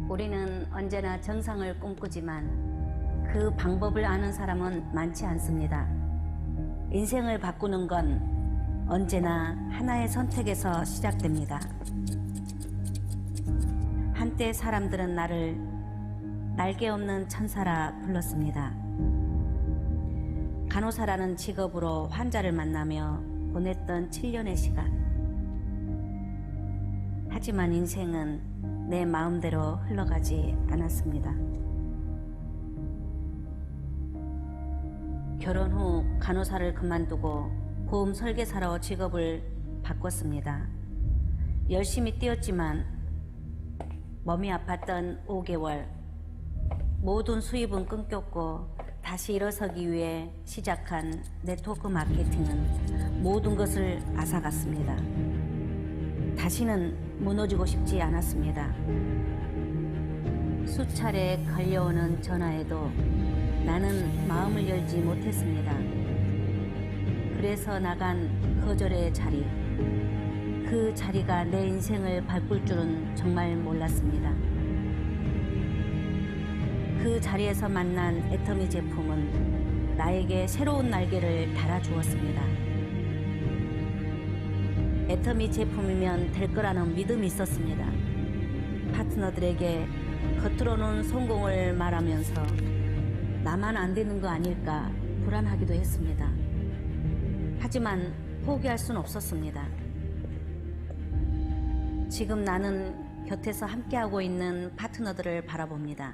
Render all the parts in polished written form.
우리는 언제나 정상을 꿈꾸지만 그 방법을 아는 사람은 많지 않습니다. 인생을 바꾸는 건 언제나 하나의 선택에서 시작됩니다. 한때 사람들은 나를 날개 없는 천사라 불렀습니다. 간호사라는 직업으로 환자를 만나며 보냈던 7년의 시간. 하지만 인생은 내 마음대로 흘러가지 않았습니다. 결혼 후 간호사를 그만두고 보험 설계사로 직업을 바꿨습니다. 열심히 뛰었지만 몸이 아팠던 5개월, 모든 수입은 끊겼고 다시 일어서기 위해 시작한 네트워크 마케팅은 모든 것을 앗아갔습니다. 다시는 무너지고 싶지 않았습니다. 수차례 걸려오는 전화에도 나는 마음을 열지 못했습니다. 그래서 나간 거절의 자리, 그 자리가 내 인생을 바꿀 줄은 정말 몰랐습니다. 그 자리에서 만난 애터미 제품은 나에게 새로운 날개를 달아주었습니다. 애터미 제품이면 될 거라는 믿음이 있었습니다. 파트너들에게 겉으로는 성공을 말하면서 나만 안 되는 거 아닐까 불안하기도 했습니다. 하지만 포기할 순 없었습니다. 지금 나는 곁에서 함께하고 있는 파트너들을 바라봅니다.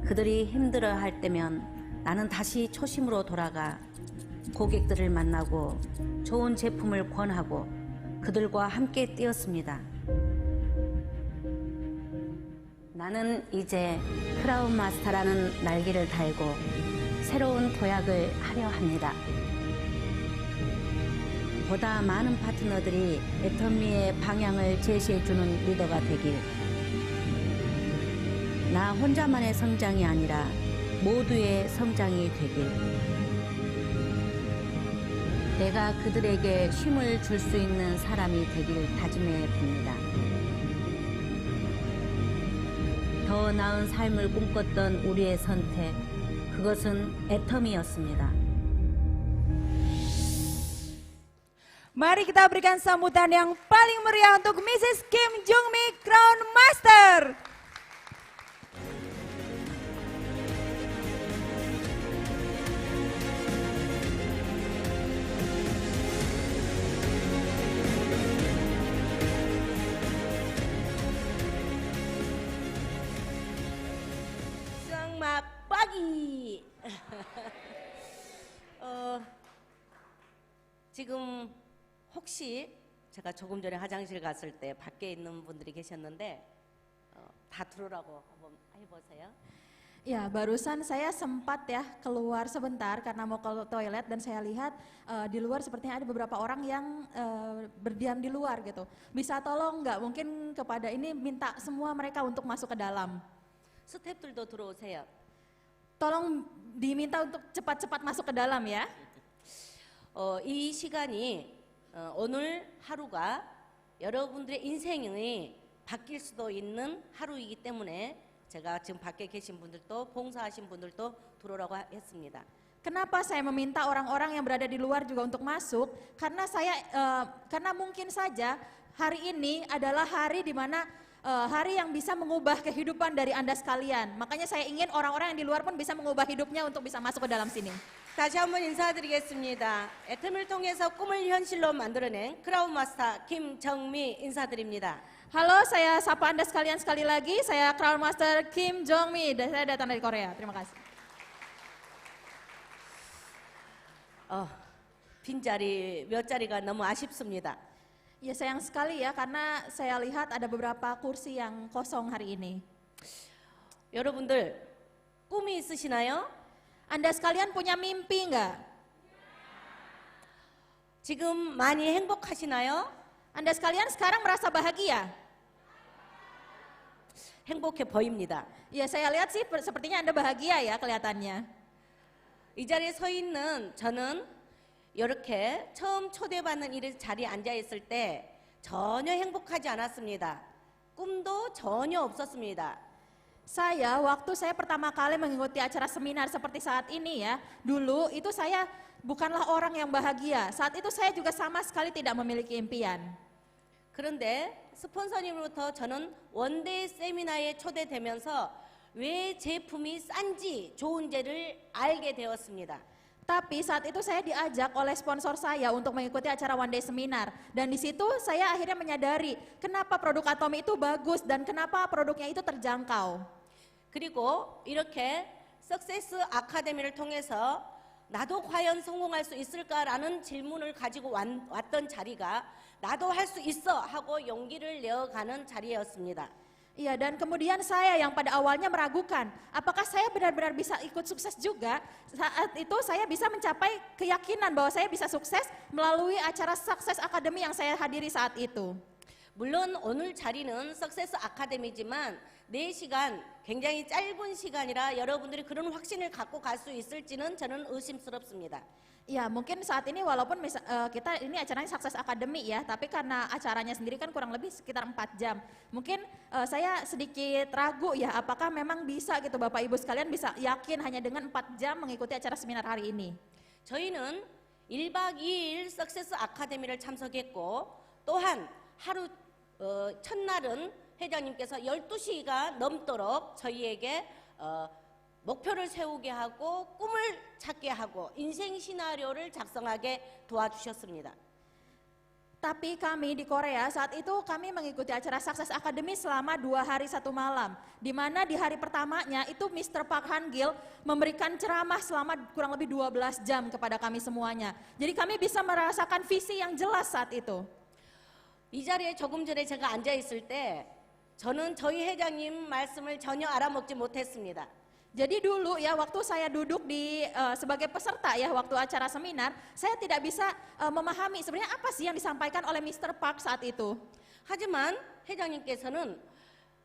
그들이 힘들어할 때면 나는 다시 초심으로 돌아가 고객들을 만나고 좋은 제품을 권하고 그들과 함께 뛰었습니다. 나는 이제 크라운 마스터라는 날개를 달고 새로운 도약을 하려 합니다. 보다 많은 파트너들이 애터미의 방향을 제시해주는 리더가 되길, 나 혼자만의 성장이 아니라 모두의 성장이 되길, 내가 그들에게 힘을 줄 수 있는 사람이 되길 다짐해 봅니다. 더 나은 삶을 꿈꿨던 우리의 선택, 그것은 애터미였습니다. Mari kita berikan sambutan yang paling meriah untuk Mrs. Kim Jong-mi Crown Master. Selamat pagi. 지금 혹시 제가 조금 전에 화장실 갔을 때 밖에 있는 분들이 계셨는데 다 들어오라고 한번 해보세요. Ya, barusan saya sempat ya keluar sebentar karena mau ke toilet dan saya lihat di luar sepertinya ada beberapa orang yang berdiam di luar gitu. Bisa tolong nggak mungkin kepada ini minta semua mereka untuk masuk ke dalam. 스태프들도 들어오세요. Tolong diminta untuk cepat-cepat masuk ke dalam ya. 이 시간이 오늘 하루가 여러분들의 인생이 바뀔 수도 있는 하루이기 때문에 제가 지금 밖에 계신 분들도 봉사하신 분들도 들어오라고 했습니다. Kenapa saya meminta orang-orang yang berada di luar juga untuk masuk? Karena mungkin saja hari ini adalah hari di mana hari yang bisa mengubah kehidupan dari Anda sekalian. Makanya saya ingin orang-orang yang di luar pun bisa mengubah hidupnya untuk bisa masuk ke dalam sini. 다시 한번 인사드리겠습니다. 애터미를 통해서 꿈을 현실로 만들어낸 크라운 마스터 김정미 인사드립니다. Halo, saya sapa Anda sekalian sekali lagi. Saya Crown Master Kim Jong-mi. Saya datang dari Korea. Terima kasih. 빈자리 몇 자리가 너무 아쉽습니다. Ya sayang sekali ya karena saya lihat ada beberapa kursi yang kosong hari ini. 여러분들 꿈이 있으시나요? Anda sekalian punya mimpi nggak? 지금 많이 행복하시나요? Anda sekalian sekarang merasa bahagia? 행복해 보입니다. Ya saya lihat sih sepertinya Anda bahagia ya kelihatannya. 이 자리에 서 있는 저는 이렇게 처음 초대받는 이 자리에 앉아 있을 때 전혀 행복하지 않았습니다. 꿈도 전혀 없었습니다. Saya waktu saya pertama kali mengikuti acara seminar seperti saat ini ya, dulu itu saya bukanlah orang yang bahagia. Saat itu saya juga sama sekali tidak memiliki impian. 그런데 스폰서님으로부터 저는 원데이 세미나에 초대되면서 왜 제품이 싼지 좋은지를 알게 되었습니다. Tapi saat itu saya diajak oleh sponsor saya untuk mengikuti acara One Day Seminar. Dan di situ saya akhirnya menyadari kenapa produk Atomy itu bagus dan kenapa produknya itu terjangkau. 그리고 이렇게 석세스 아카데미를 통해서 나도 과연 성공할 수 있을까라는 질문을 가지고 왔던 자리가 나도 할 수 있어 하고 용기를 내어가는 자리였습니다. Iya, dan kemudian saya yang pada awalnya meragukan, apakah saya benar-benar bisa ikut sukses juga? Saat itu saya bisa mencapai keyakinan bahwa saya bisa sukses melalui acara Success Academy yang saya hadiri saat itu. 물론 오늘 자리는 석세스 아카데미지만 4시간 굉장히 짧은 시간이라 여러분들이 그런 확신을 갖고 갈 수 있을지는 저는 의심스럽습니다. Ya, mungkin saat ini walaupun kita ini acaranya Success Academy ya, tapi karena acaranya sendiri kan kurang lebih sekitar 4 jam. Mungkin saya sedikit ragu ya, apakah memang bisa gitu Bapak Ibu sekalian bisa yakin hanya dengan 4 jam mengikuti acara seminar hari ini. 저희는 1박 2일 석세스 아카데미를 참석했고 또한 하루 첫날은 회장님께서 12시가 넘도록 저희에게 목표를 세우게 하고 꿈을 찾게 하고 인생 시나리오를 작성하게 도와주셨습니다. Tapi kami di Korea saat itu kami mengikuti acara Success Academy selama 2 hari 1 malam. Di mana di hari pertamanya itu Mr. Park Han-gil memberikan ceramah selama kurang lebih 12 jam kepada kami semuanya. Jadi kami bisa merasakan visi yang jelas saat itu. 이 자리에 조금 전에 제가 앉아 있을 때 저는 저희 회장님 말씀을 전혀 알아먹지 못했습니다. Jadi dulu ya waktu saya duduk di sebagai peserta ya waktu acara seminar, saya tidak bisa memahami sebenarnya apa sih yang disampaikan oleh Mr. Park saat itu. 하지만 회장님께서는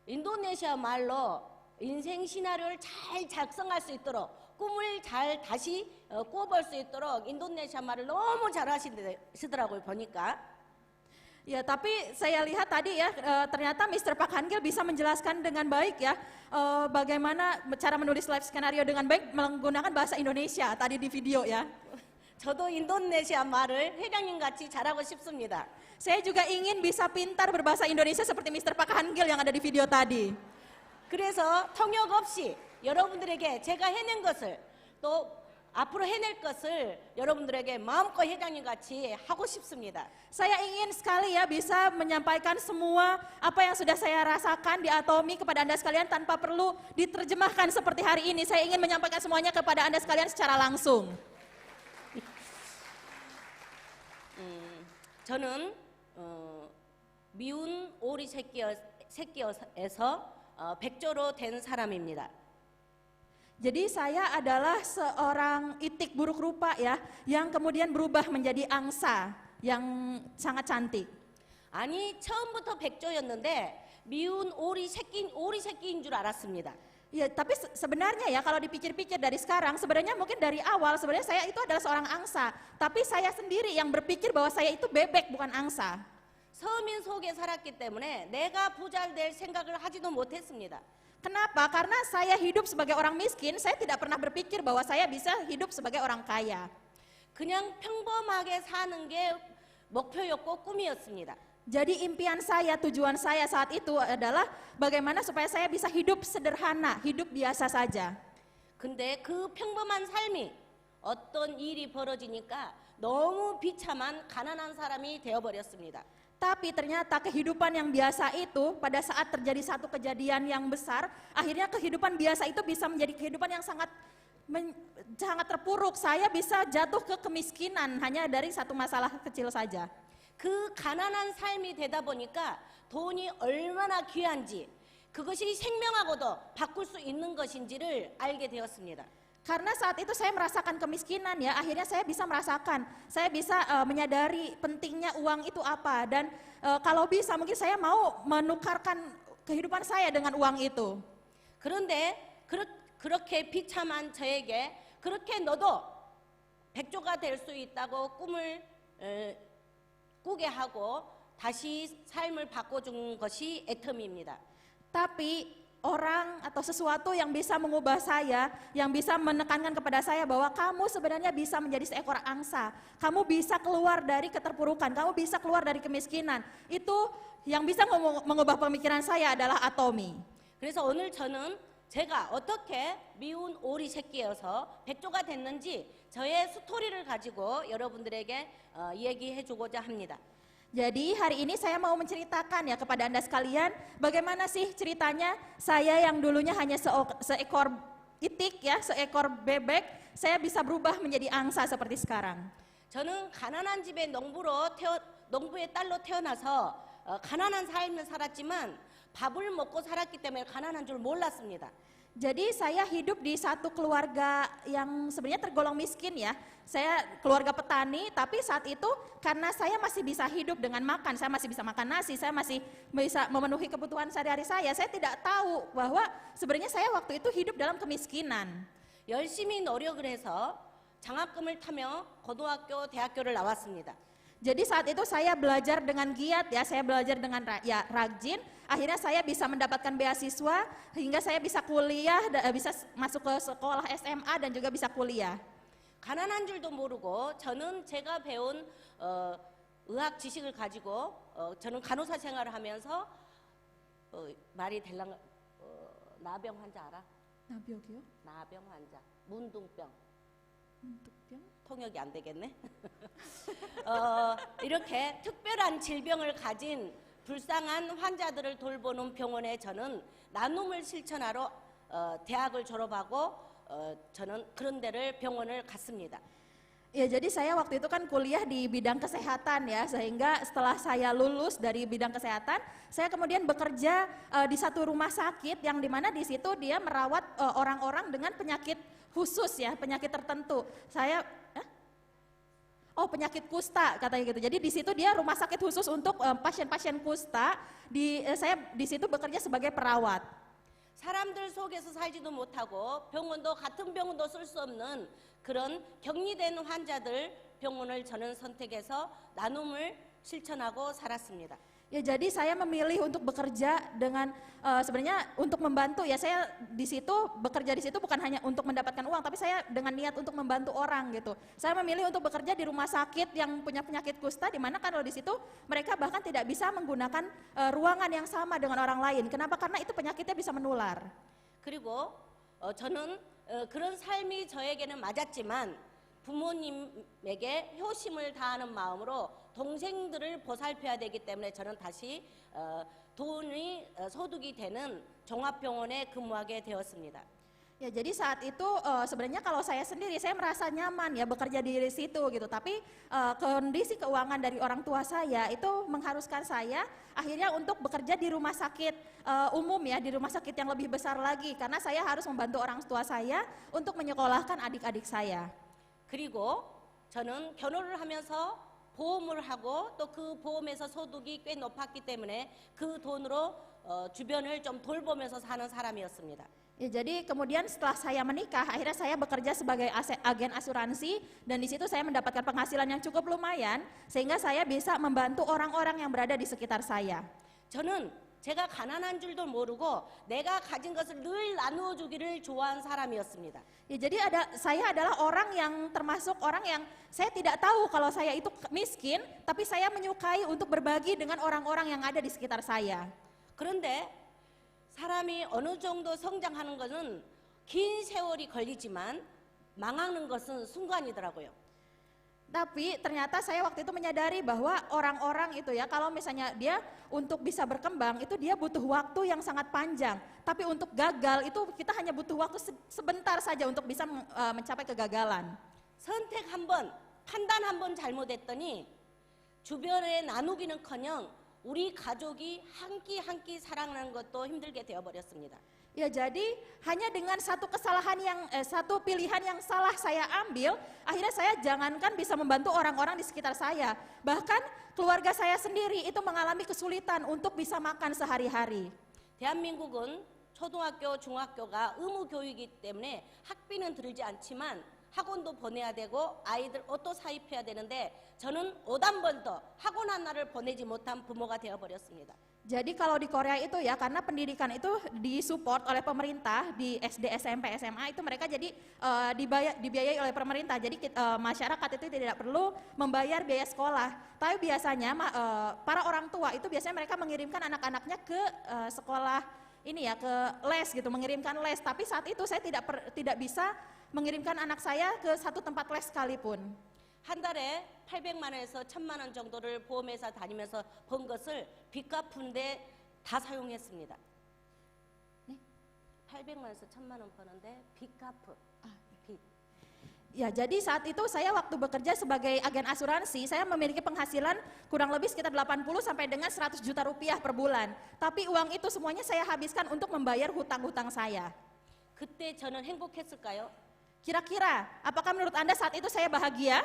인도네시아 말로 인생 시나리오를 잘 작성할 수 있도록 꿈을 잘 다시 꾸어볼 수 있도록 인도네시아 말을 너무 잘 하시더라고요 보니까. Ya, tapi saya lihat tadi ya ternyata Mr. Park Han-gil bisa menjelaskan dengan baik ya bagaimana cara menulis live skenario dengan baik menggunakan bahasa Indonesia tadi di video ya. 저도 인도네시아 말을 회장님 같이 잘하고 싶습니다. Saya juga ingin bisa pintar berbahasa Indonesia seperti Mr. Park Han-gil yang ada di video tadi. 그래서 통역 없이 여러분들에게 제가 해낸 것을 또 앞으로 해낼 것을 여러분들에게 마음껏 회장님 같이 하고 싶습니다. Saya ingin sekali ya bisa menyampaikan semua apa yang sudah saya rasakan di Atomy kepada Anda sekalian tanpa perlu diterjemahkan seperti hari ini. Saya ingin menyampaikan semuanya kepada Anda sekalian secara langsung. 저는 미운 오리 새끼에서 백조로 된 사람입니다. Jadi saya adalah seorang itik buruk rupa ya, yang kemudian berubah menjadi angsa yang sangat cantik. 아니 처음부터 백조였는데 미운 오리 새끼인 줄 알았습니다. Ya, tapi sebenarnya ya kalau dipikir-pikir dari sekarang, sebenarnya mungkin dari awal sebenarnya saya itu adalah seorang angsa, tapi saya sendiri yang berpikir bahwa saya itu bebek bukan angsa. 서민 속에 살았기 때문에 내가 부자 될 생각을 하지도 못했습니다. Kenapa? Karena saya hidup sebagai orang miskin, saya tidak pernah berpikir bahwa saya bisa hidup sebagai orang kaya. 그냥 평범하게 사는 게 목표였고 꿈이었습니다. Jadi impian saya, tujuan saya saat itu adalah bagaimana supaya saya bisa hidup sederhana, hidup biasa saja. 근데 그 평범한 삶이 어떤 일이 벌어지니까 너무 비참한 가난한 사람이 되어버렸습니다. Tapi ternyata kehidupan yang biasa itu pada saat terjadi satu kejadian yang besar, akhirnya kehidupan biasa itu bisa menjadi kehidupan yang sangat terpuruk. Saya bisa jatuh ke kemiskinan hanya dari satu masalah kecil saja. 그 가난한 삶이 되다 보니까 돈이 얼마나 귀한지 그것이 생명하고도 바꿀 수 있는 것인지를 알게 되었습니다. Karena saat itu saya merasakan kemiskinan ya, akhirnya saya bisa merasakan, saya bisa menyadari pentingnya uang itu apa dan kalau bisa mungkin saya mau menukarkan kehidupan saya dengan uang itu. 그런데 그렇게 비참한 저에게 그렇게 너도 백조가 될 수 있다고 꿈을 꾸게 하고 다시 삶을 바꿔준 것이 애텀입니다. Tapi orang atau sesuatu yang bisa mengubah saya, yang bisa menekankan kepada saya bahwa kamu sebenarnya bisa menjadi seekor angsa. Kamu bisa keluar dari keterpurukan, kamu bisa keluar dari kemiskinan. Itu yang bisa mengubah pemikiran saya adalah Atomi. 그래서 오늘 저는 제가 어떻게 미운 오리 새끼여서 백조가 됐는지 저의 스토리를 가지고 여러분들에게 얘기해주고자 합니다. Jadi hari ini saya mau menceritakan ya kepada Anda sekalian bagaimana sih ceritanya saya yang dulunya hanya seekor itik ya, seekor bebek, saya bisa berubah menjadi angsa seperti sekarang. 저는 가난한 집의 농부의 딸로 태어나서 가난한 삶을 살았지만 밥을 먹고 살았기 때문에 가난한 줄 몰랐습니다. Jadi saya hidup di satu keluarga yang sebenarnya tergolong miskin ya. Saya keluarga petani, tapi saat itu karena saya masih bisa hidup dengan makan, saya masih bisa makan nasi, saya masih bisa memenuhi kebutuhan sehari-hari saya tidak tahu bahwa sebenarnya saya waktu itu hidup dalam kemiskinan. 열심히 노력을 해서 장학금을 타며 고등학교, 대학교를 나왔습니다. Jadi saat itu saya belajar dengan giat ya, saya belajar dengan rajin. Akhirnya saya bisa mendapatkan beasiswa hingga saya bisa kuliah, bisa masuk ke sekolah SMA dan juga bisa kuliah. 가난한 줄도 모르고 저는 제가 배운 의학 지식을 가지고 저는 간호사 생활을 하면서 말이 될랑 나병 환자 알아? 나병이요? 나병 환자, 문둥병. 문둥병? 통역이 안 되겠네. 이렇게 특별한 질병을 가진 불쌍한 환자들을 돌보는 병원에 저는 나눔을 실천하러 대학을 졸업하고 저는 그런 데를 병원을 갔습니다. Ya jadi saya waktu itu kan kuliah di bidang kesehatan ya, sehingga setelah saya lulus dari bidang kesehatan, saya kemudian bekerja di satu rumah sakit yang dimana di situ dia merawat orang-orang dengan penyakit khusus ya, penyakit tertentu. Penyakit kusta katanya gitu. Jadi di situ dia rumah sakit khusus untuk pasien-pasien kusta. Saya di situ bekerja sebagai perawat. 사람들 속에서 살지도 못하고 같은 병원도 쓸 수 없는 그런 격리된 환자들 병원을 저는 선택해서 나눔을 실천하고 살았습니다. Ya jadi saya memilih untuk bekerja dengan sebenarnya untuk membantu ya, saya di situ bekerja di situ bukan hanya untuk mendapatkan uang, tapi saya dengan niat untuk membantu orang gitu. Saya memilih untuk bekerja di rumah sakit yang punya penyakit kusta, di mana kalau di situ mereka bahkan tidak bisa menggunakan ruangan yang sama dengan orang lain. Kenapa? Karena itu penyakitnya bisa menular. 그리고 저는 그런 삶이 저에게는 맞았지만 부모님에게 효심을 다하는 마음으로 동생들을 보살펴야 되기 때문에 저는 다시 소득이 되는 종합병원에 근무하게 되었습니다. Ya jadi saat itu sebenarnya kalau saya sendiri saya merasa nyaman ya bekerja di situ gitu, tapi kondisi keuangan dari orang tua saya itu mengharuskan saya akhirnya untuk bekerja di rumah sakit umum ya, di rumah sakit yang lebih besar lagi karena saya harus membantu orang tua saya untuk menyekolahkan adik-adik saya. 그리고 저는 결혼을 하면서 보험을 하고 또 그 보험에서 소득이 꽤 높았기 때문에 그 돈으로 주변을 좀 돌보면서 사는 사람이었습니다. Ya jadi kemudian setelah saya menikah, akhirnya saya bekerja sebagai agen asuransi dan di situ saya mendapatkan penghasilan yang cukup lumayan sehingga saya bisa membantu orang-orang yang berada di sekitar saya. 저는 제가 가난한 줄도 모르고 내가 가진 것을 늘 나누어 주기를 좋아하는 사람이었습니다. Ya jadi saya adalah orang yang termasuk orang yang saya tidak tahu kalau saya itu miskin, tapi saya menyukai untuk berbagi dengan orang-orang yang ada di sekitar saya. 그런데 사람이 어느 정도 성장하는 것은 긴 세월이 걸리지만 망하는 것은 순간이더라고요. Tapi ternyata saya waktu itu menyadari bahwa orang-orang itu ya kalau misalnya dia untuk bisa berkembang itu dia butuh waktu yang sangat panjang. Tapi untuk gagal itu kita hanya butuh waktu sebentar saja untuk bisa mencapai kegagalan. 선택 한 번, 판단 한 번 잘못했더니 주변에 나누기는커녕 우리 가족이 한 끼 사랑하는 것도 힘들게 되어버렸습니다. Ya jadi hanya dengan satu kesalahan satu pilihan yang salah saya ambil, akhirnya saya jangankan bisa membantu orang-orang di sekitar saya, bahkan keluarga saya sendiri itu mengalami kesulitan untuk bisa makan sehari-hari. 대한민국은 초등학교, 중학교가 의무 교육이기 때문에 학비는 들지 않지만 학원도 보내야 되고 아이들 옷도 사입해야 되는데 저는 5단번도 학원 하나를 보내지 못한 부모가 되어버렸습니다. Jadi kalau di Korea itu ya, karena pendidikan itu disupport oleh pemerintah di SD, SMP, SMA itu mereka jadi dibiayai oleh pemerintah. Jadi masyarakat itu tidak perlu membayar biaya sekolah. Tapi biasanya para orang tua itu biasanya mereka mengirimkan anak-anaknya ke sekolah ini ya, ke les gitu, mengirimkan les. Tapi saat itu saya tidak bisa mengirimkan anak saya ke satu tempat les sekalipun. 한 달에 800만 원에서 1000만 원 정도를 보험회사 다니면서 번 것을 빚 갚는데 다 사용했습니다. 네? 800만 원에서 1000만 원 버는데 빚 갚은 빚. Ya, jadi saat itu saya waktu bekerja sebagai agen asuransi, saya memiliki penghasilan kurang lebih sekitar 80 sampai dengan 100 juta rupiah per bulan. Tapi uang itu semuanya saya habiskan untuk membayar hutang-hutang saya. 그때 저는 행복했을까요? Kira-kira, apakah menurut Anda saat itu saya bahagia?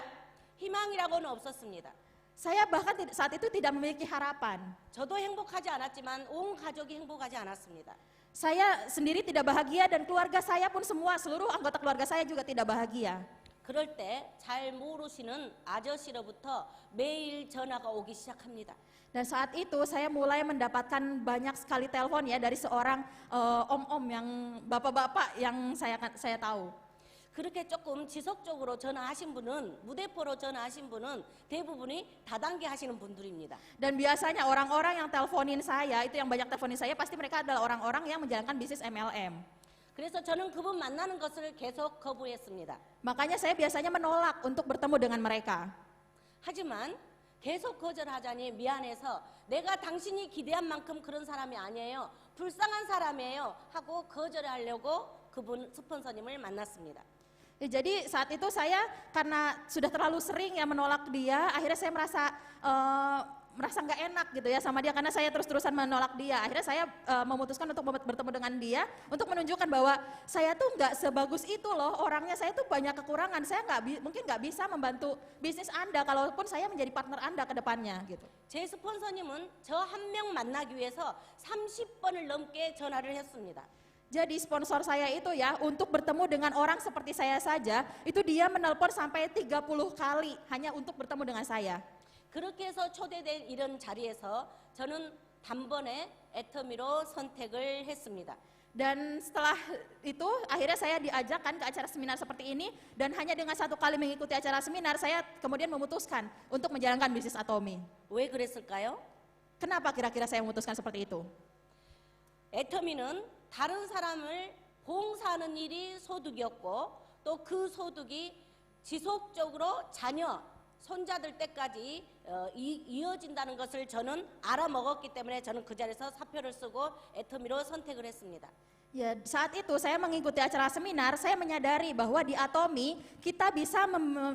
희망이라고는 없었습니다. Saya bahkan saat itu tidak memiliki harapan. 저도 행복하지 않았지만 온 가족이 행복하지 않았습니다. Saya sendiri tidak bahagia dan keluarga saya pun semua, seluruh anggota keluarga saya juga tidak bahagia. 그럴 때 잘 모르시는 아저씨로부터 매일 전화가 오기 시작합니다. Dan saat itu saya mulai mendapatkan banyak sekali telepon ya dari seorang om-om yang bapak-bapak yang saya tahu. 그렇게 조금 지속적으로 전화하신 분은 무대포로 전화하신 분은 대부분이 다단계 하시는 분들입니다. Dan biasanya orang-orang yang teleponin saya, itu yang banyak teleponin saya, pasti mereka adalah orang-orang yang menjalankan bisnis MLM. 그래서 저는 그분 만나는 것을 계속 거부했습니다. Makanya saya biasanya menolak untuk bertemu dengan mereka. 하지만 계속 거절하자니 미안해서 내가 당신이 기대한 만큼 그런 사람이 아니에요. 불쌍한 사람이에요. 하고 거절하려고 그분 스폰서님을 만났습니다. Ya, jadi saat itu saya karena sudah terlalu sering ya menolak dia, akhirnya saya merasa nggak enak gitu ya sama dia karena saya terus-terusan menolak dia. Akhirnya saya memutuskan untuk bertemu dengan dia untuk menunjukkan bahwa saya tuh nggak sebagus itu loh orangnya, saya tuh banyak kekurangan, saya mungkin nggak bisa membantu bisnis Anda kalaupun saya menjadi partner Anda ke depannya gitu. 제 스폰서님은 저 한 명 만나기 위해서 30번을 넘게 전화를 했습니다. Jadi sponsor saya itu ya untuk bertemu dengan orang seperti saya saja, itu dia menelpon sampai 30 kali hanya untuk bertemu dengan saya. 그렇게 해서 초대된 이런 자리에서 저는 단번에 애터미로 선택을 했습니다. Dan setelah itu akhirnya saya diajakkan ke acara seminar seperti ini dan hanya dengan satu kali mengikuti acara seminar saya kemudian memutuskan untuk menjalankan bisnis Atomi. 왜 그랬을까요? Kenapa kira-kira saya memutuskan seperti itu? 애터미는 다른 사람을 봉사하는 일이 소득이었고 또 그 소득이 지속적으로 자녀, 손자들 때까지 이어진다는 것을 저는 알아먹었기 때문에 저는 그 자리에서 사표를 쓰고 애터미로 선택을 했습니다. Ya, saat itu saya mengikuti acara seminar, saya menyadari bahwa di Atomi kita bisa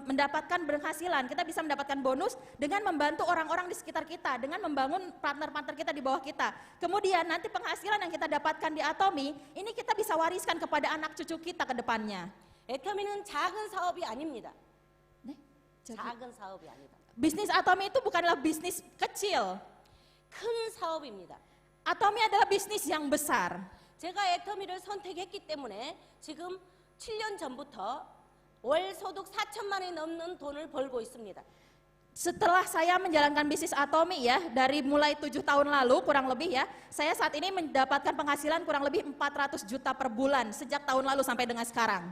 mendapatkan penghasilan, kita bisa mendapatkan bonus dengan membantu orang-orang di sekitar kita, dengan membangun partner-partner kita di bawah kita. Kemudian nanti penghasilan yang kita dapatkan di Atomi, ini kita bisa wariskan kepada anak cucu kita ke depannya. 애터미는 작은 사업이 아닙니다. 네? 작은 사업이 아니다. Bisnis Atomi itu bukanlah bisnis kecil. 큰 사업입니다. Atomi adalah bisnis yang besar. 제가 애터미를 선택했기 때문에 지금 7년 전부터 월 소득 4천만 원이 넘는 돈을 벌고 있습니다. Setelah saya menjalankan bisnis Atomi ya, dari mulai 7 tahun lalu kurang lebih ya, saya saat ini mendapatkan penghasilan kurang lebih 400 juta per bulan sejak tahun lalu sampai dengan sekarang.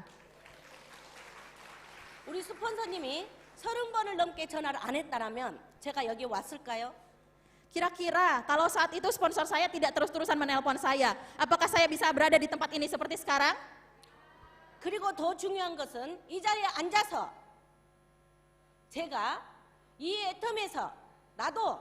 우리 스폰서님이 30번을 넘게 전화를 안 했다라면 제가 여기 왔을까요? Kira-kira kalau saat itu sponsor saya tidak terus-terusan menelpon saya, apakah saya bisa berada di tempat ini seperti sekarang? 그리고 더 중요한 것은 이 자리에 앉아서 제가 이 애텀에서 나도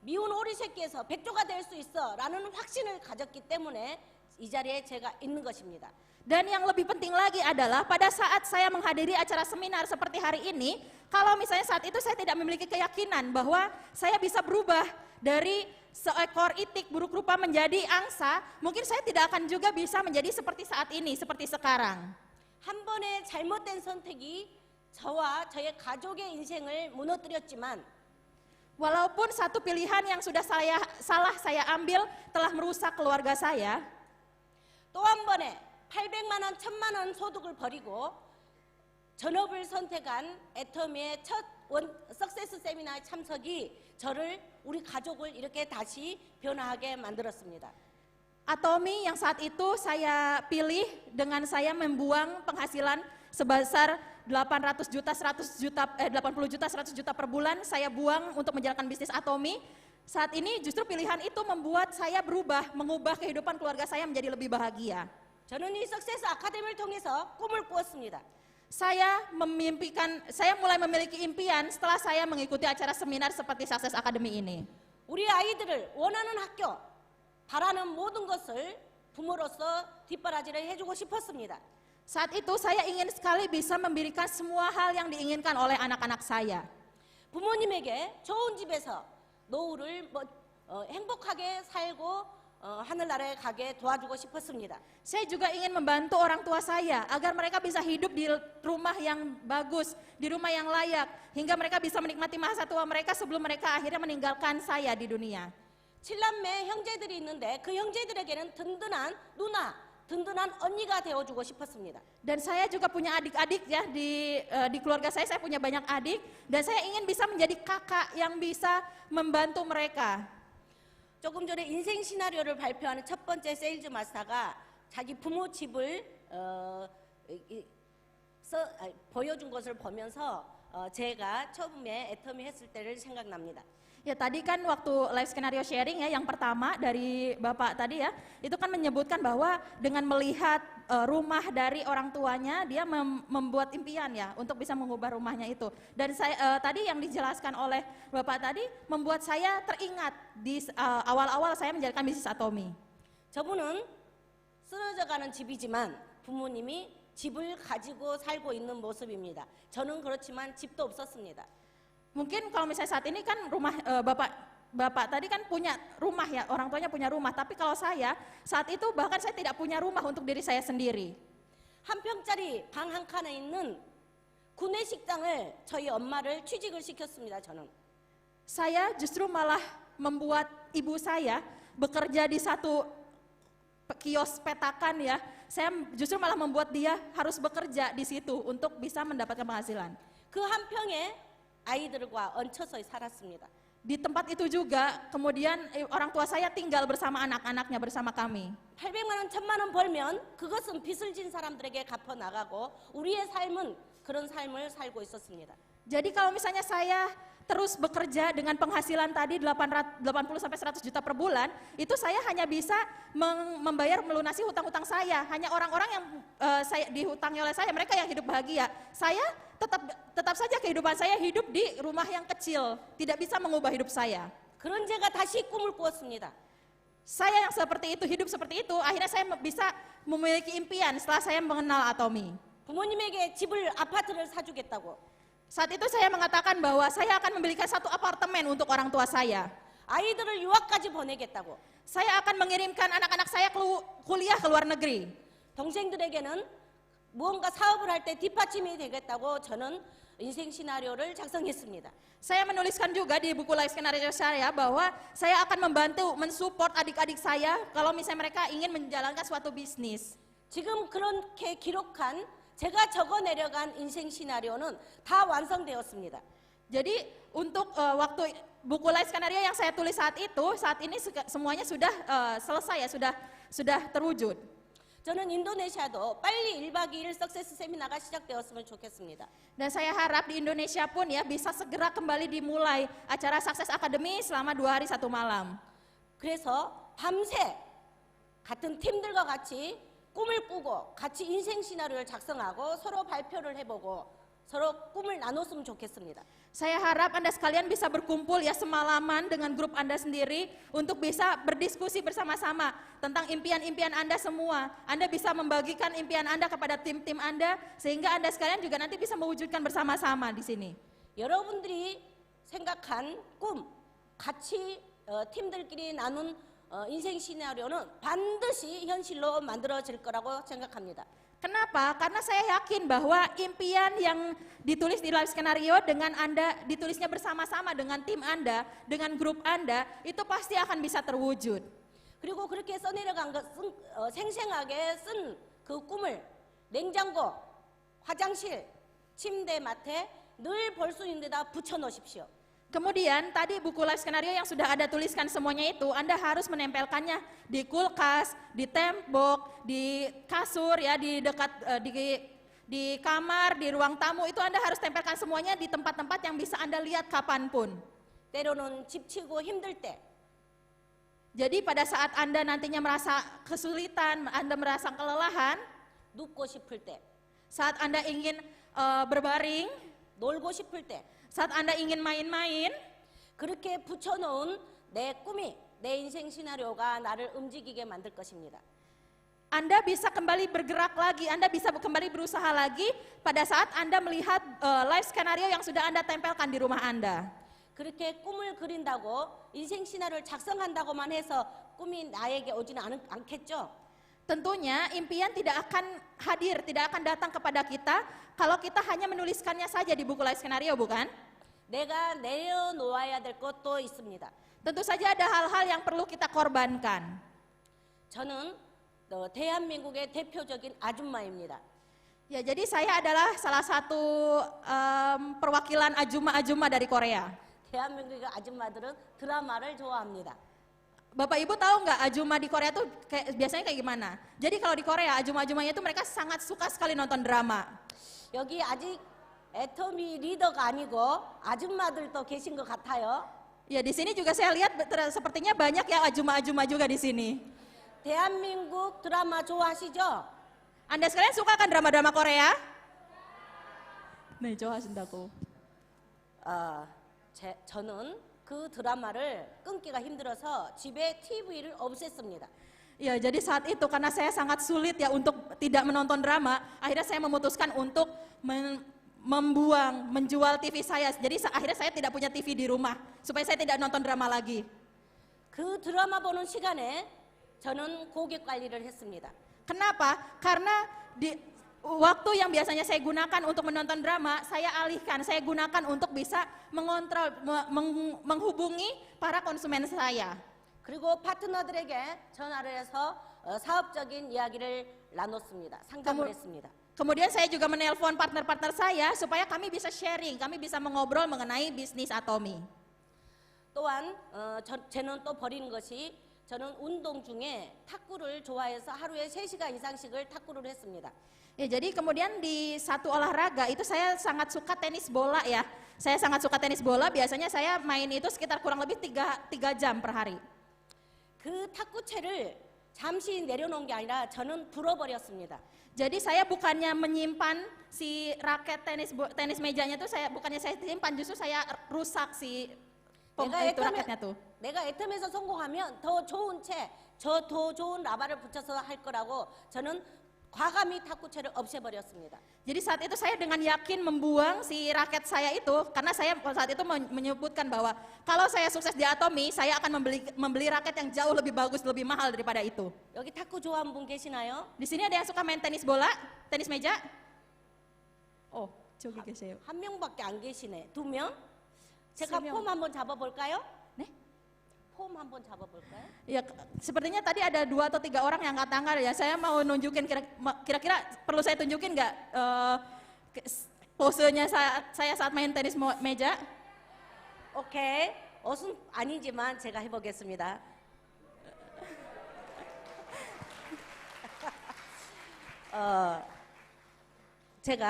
미운 오리 새끼에서 백조가 될 수 있어 라는 확신을 가졌기 때문에 이 자리에 제가 있는 것입니다. Dan yang lebih penting lagi adalah pada saat saya menghadiri acara seminar seperti hari ini, kalau misalnya saat itu saya tidak memiliki keyakinan bahwa saya bisa berubah dari seekor itik buruk rupa menjadi angsa, mungkin saya tidak akan juga bisa menjadi seperti saat ini, seperti sekarang. 한 번의 잘못된 선택이 저와 저의 가족의 인생을 무너뜨렸지만 Walaupun satu pilihan yang sudah salah saya ambil telah merusak keluarga saya, 또 한 번에 800만 원, 1000만 원 소득을 버리고 전업을 선택한 애터미의 첫 석세스 세미나에 참석이 저를 우리 가족을 이렇게 다시 변화하게 만들었습니다. Atomy yang saat itu saya pilih dengan saya membuang penghasilan sebesar 800 juta, 100 juta, 80 juta, 100 juta per bulan saya buang untuk menjalankan bisnis Atomy. Saat ini justru pilihan itu membuat saya berubah, mengubah kehidupan keluarga saya menjadi lebih bahagia. 저는 이 석세스 아카데미를 통해서 꿈을 꾸었습니다. Saya mulai memiliki impian setelah saya mengikuti acara seminar seperti Success Academy ini. 우리 아이들을 원하는 학교, 바라는 모든 것을 부모로서 뒷바라지를 해주고 싶었습니다. Saat itu saya ingin sekali bisa memberikan semua hal yang diinginkan oleh anak-anak saya. 부모님에게 좋은 집에서 노후를 행복하게 살고 하늘나라에 가게 도와주고 싶었습니다. Saya juga ingin membantu orang tua saya agar mereka bisa hidup di rumah yang bagus, di rumah yang layak, hingga mereka bisa menikmati masa tua mereka sebelum mereka akhirnya meninggalkan saya di dunia. 7남매 형제들이 있는데 그 형제들에게는 든든한 누나, 든든한 언니가 되어주고 싶었습니다. Dan saya juga punya adik-adik ya di keluarga saya punya banyak adik dan saya ingin bisa menjadi kakak yang bisa membantu mereka. 조금 전에 인생 시나리오를 발표하는 첫 번째 세일즈 마스터가 자기 부모 집을 보여준 것을 보면서 제가 처음에 애터미 했을 때를 생각납니다. Ya tadi kan waktu live scenario sharing ya yang pertama dari Bapak tadi ya, itu kan menyebutkan bahwa dengan melihat rumah dari orang tuanya dia membuat impian ya untuk bisa mengubah rumahnya itu. Dan saya tadi yang dijelaskan oleh Bapak tadi membuat saya teringat di awal-awal saya menjalankan bisnis Atomy. 저분은 쓰러져가는 집이지만 부모님이 집을 가지고 살고 있는 모습입니다. 저는 그렇지만 집도 없었습니다. Mungkin kalau misalnya saat ini kan rumah Bapak tadi kan punya rumah ya, orang tuanya punya rumah. Tapi kalau saya saat itu bahkan saya tidak punya rumah untuk diri saya sendiri. 한 평짜리 방 한 칸에 있는 구내식당을 저희 엄마를 취직을 시켰습니다. 저는. Saya justru malah membuat ibu saya bekerja di satu kios petakan ya. Saya justru malah membuat dia harus bekerja di situ untuk bisa mendapatkan penghasilan. 그 한 평에 아이들과 얹혀서 살았습니다. Di tempat itu juga kemudian orang tua saya tinggal bersama anak-anaknya bersama kami. 800만 원, 1000만 원 벌면 그것은 빚을 진 사람들에게 갚아 나가고 우리의 삶은 그런 삶을 살고 있었습니다. Jadi kalau misalnya saya terus bekerja dengan penghasilan tadi 80 sampai 100 juta per bulan, itu saya hanya bisa membayar melunasi hutang-hutang saya. Hanya orang-orang yang saya dihutangi oleh saya, mereka yang hidup bahagia. Saya tetap saja kehidupan saya hidup di rumah yang kecil, tidak bisa mengubah hidup saya. 그런 제가 다시 꿈을 꾸었습니다. Saya yang seperti itu, hidup seperti itu, akhirnya saya bisa memiliki impian setelah saya mengenal Atomy. 부모님에게 집을 아파트를 사주겠다고. Saat itu saya mengatakan bahwa saya akan membelikan satu apartemen untuk orang tua saya. 아이들을 유학까지 보내겠다고. Saya akan mengirimkan anak-anak saya kuliah ke luar negeri. 동생들에게는 무언가 사업을 할 때 뒷받침이 되겠다고 저는 인생 시나리오를 작성했습니다. Saya menuliskan juga di buku live skenario saya bahwa saya akan membantu mensupport adik-adik saya kalau misalnya mereka ingin menjalankan suatu bisnis. 지금 그렇게 기록한 제가 적어 내려간 인생 시나리오는 다 완성되었습니다. Jadi untuk waktu buku live skenario yang saya tulis saat ini semuanya sudah selesai ya, sudah terwujud. 저는 인도네시아도 빨리 1박 2일 석세스 세미나가 시작되었으면 좋겠습니다. Dan saya harap di Indonesia pun ya bisa segera kembali dimulai acara Success Academy selama 2 hari 1 malam. 그래서 밤새 같은 팀들과 같이 꿈을 꾸고 같이 인생 시나리오를 작성하고 서로 발표를 해보고 서로 꿈을 나눴으면 좋겠습니다. Saya harap Anda sekalian bisa berkumpul ya semalaman dengan grup Anda sendiri untuk bisa berdiskusi bersama-sama tentang impian-impian Anda semua. Anda bisa membagikan impian Anda kepada tim-tim Anda sehingga Anda sekalian juga nanti bisa mewujudkan bersama-sama di sini. 여러분들이 생각한 꿈, 같이 팀들끼리 나눈 인생 시나리오는 반드시 현실로 만들어질 거라고 생각합니다. Kenapa? Karena saya yakin bahwa impian yang ditulis di live skenario dengan Anda, ditulisnya bersama-sama dengan tim Anda, dengan grup Anda, itu pasti akan bisa terwujud. 그리고 그렇게 써내려간 것, 생생하게 쓴 그 꿈을 냉장고, 화장실, 침대 맡에 늘 볼 수 있는 데다 붙여 놓으십시오. Kemudian tadi buku live skenario yang sudah Anda tuliskan semuanya itu Anda harus menempelkannya di kulkas, di tembok, di kasur ya, di dekat di kamar, di ruang tamu itu Anda harus tempelkan semuanya di tempat-tempat yang bisa Anda lihat kapanpun. 때로는 지치고 힘들 때 Jadi pada saat Anda nantinya merasa kesulitan, Anda merasa kelelahan, 눕고 싶을 때, saat Anda ingin berbaring, 놀고 싶을 때 saat Anda ingin main-main, 그렇게 붙여놓은 내 꿈이 내 인생 시나리오가 나를 움직이게 만들 것입니다. Anda bisa kembali bergerak lagi, Anda bisa kembali berusaha lagi pada saat Anda melihat live skenario yang sudah Anda tempelkan di rumah Anda. 그렇게 꿈을 그린다고 인생 시나리오를 작성한다고만 해서 꿈이 나에게 오지는 않겠죠? Tentunya impian tidak akan hadir, tidak akan datang kepada kita kalau kita hanya menuliskannya saja di buku live skenario, bukan? 내가 내려놓아야 될 것도 있습니다. Tentu saja ada hal-hal yang perlu kita korbankan. 저는 대한민국의 대표적인 아줌마입니다. Ya, jadi saya adalah salah satu perwakilan ajuma-ajuma dari Korea. 대한민국의 아줌마들은 드라마를 좋아합니다. Bapak Ibu tahu nggak ajuma di Korea tuh biasanya kayak gimana? Jadi kalau di Korea ajuma-ajumanya itu mereka sangat suka sekali nonton drama. 여기 아직 애터미 리더가 아니고 아줌마들도 계신 것 같아요. Ya di sini juga saya lihat sepertinya banyak yang ajuma-ajuma juga di sini. 대한민국 드라마 좋아하시죠? Anda sekalian suka kan drama-drama Korea? 네, 좋아하신다고. 저는 그 드라마를 끊기가 힘들어서 집에 TV를 없앴습니다. Ya, jadi saat itu karena saya sangat sulit ya untuk tidak menonton drama, akhirnya saya memutuskan untuk menjual TV saya. Jadi akhirnya saya tidak punya TV di rumah supaya saya tidak nonton drama lagi. 그 드라마 보는 시간에 저는 고객 관리를 했습니다. Kenapa? Karena di waktu yang biasanya saya gunakan untuk menonton drama, saya alihkan, saya gunakan untuk bisa mengontrol, menghubungi para konsumen saya. 그리고 파트너들에게 전화를 해서 사업적인 이야기를 나눴습니다. 상담을 했습니다. Kemudian saya juga menelpon partner-partner saya supaya kami bisa sharing, kami bisa mengobrol mengenai bisnis Atomy. 또한 저는 또 버리는 것이 저는 운동 중에 탁구를 좋아해서 하루에 3시간 이상씩을 탁구를 했습니다. Ya, jadi kemudian di satu olahraga itu saya sangat suka tenis bola ya. Saya sangat suka tenis bola, biasanya saya main itu sekitar kurang lebih 3 jam per hari. 그 탁구채를 잠시 내려놓은 게 아니라 저는 불어버렸습니다. Jadi saya bukannya menyimpan si raket tenis mejanya tuh bukannya saya simpan, justru saya rusak si itu raketnya tuh. 내가 애텀에서 성공하면 더 좋은 더 좋은 라바를 붙여서 할 거라고 저는 과감히 탁구채를 없애버렸습니다. Jadi saat itu saya dengan yakin membuang si raket saya itu karena saya saat itu menyebutkan bahwa kalau saya sukses di Atomy, saya akan membeli raket yang jauh lebih bagus, lebih mahal daripada itu. 여기 탁구 좋아하는 분 계시나요? Di sini ada yang suka main tenis bola, tenis meja? Oh, 저기 계세요. 한 명밖에 안 계시네. 2명? 제가 세 명. 폼 한번 잡아볼까요? 네? 폼 한번 잡아볼까요? Ya, sepertinya tadi ada 2 atau 3 orang yang angkat tangan ya. Saya mau nunjukin kira-kira perlu saya tunjukin nggak posenya saya saat main tenis meja? 오케이. 옷은 아니지만 제가 해보겠습니다. 제가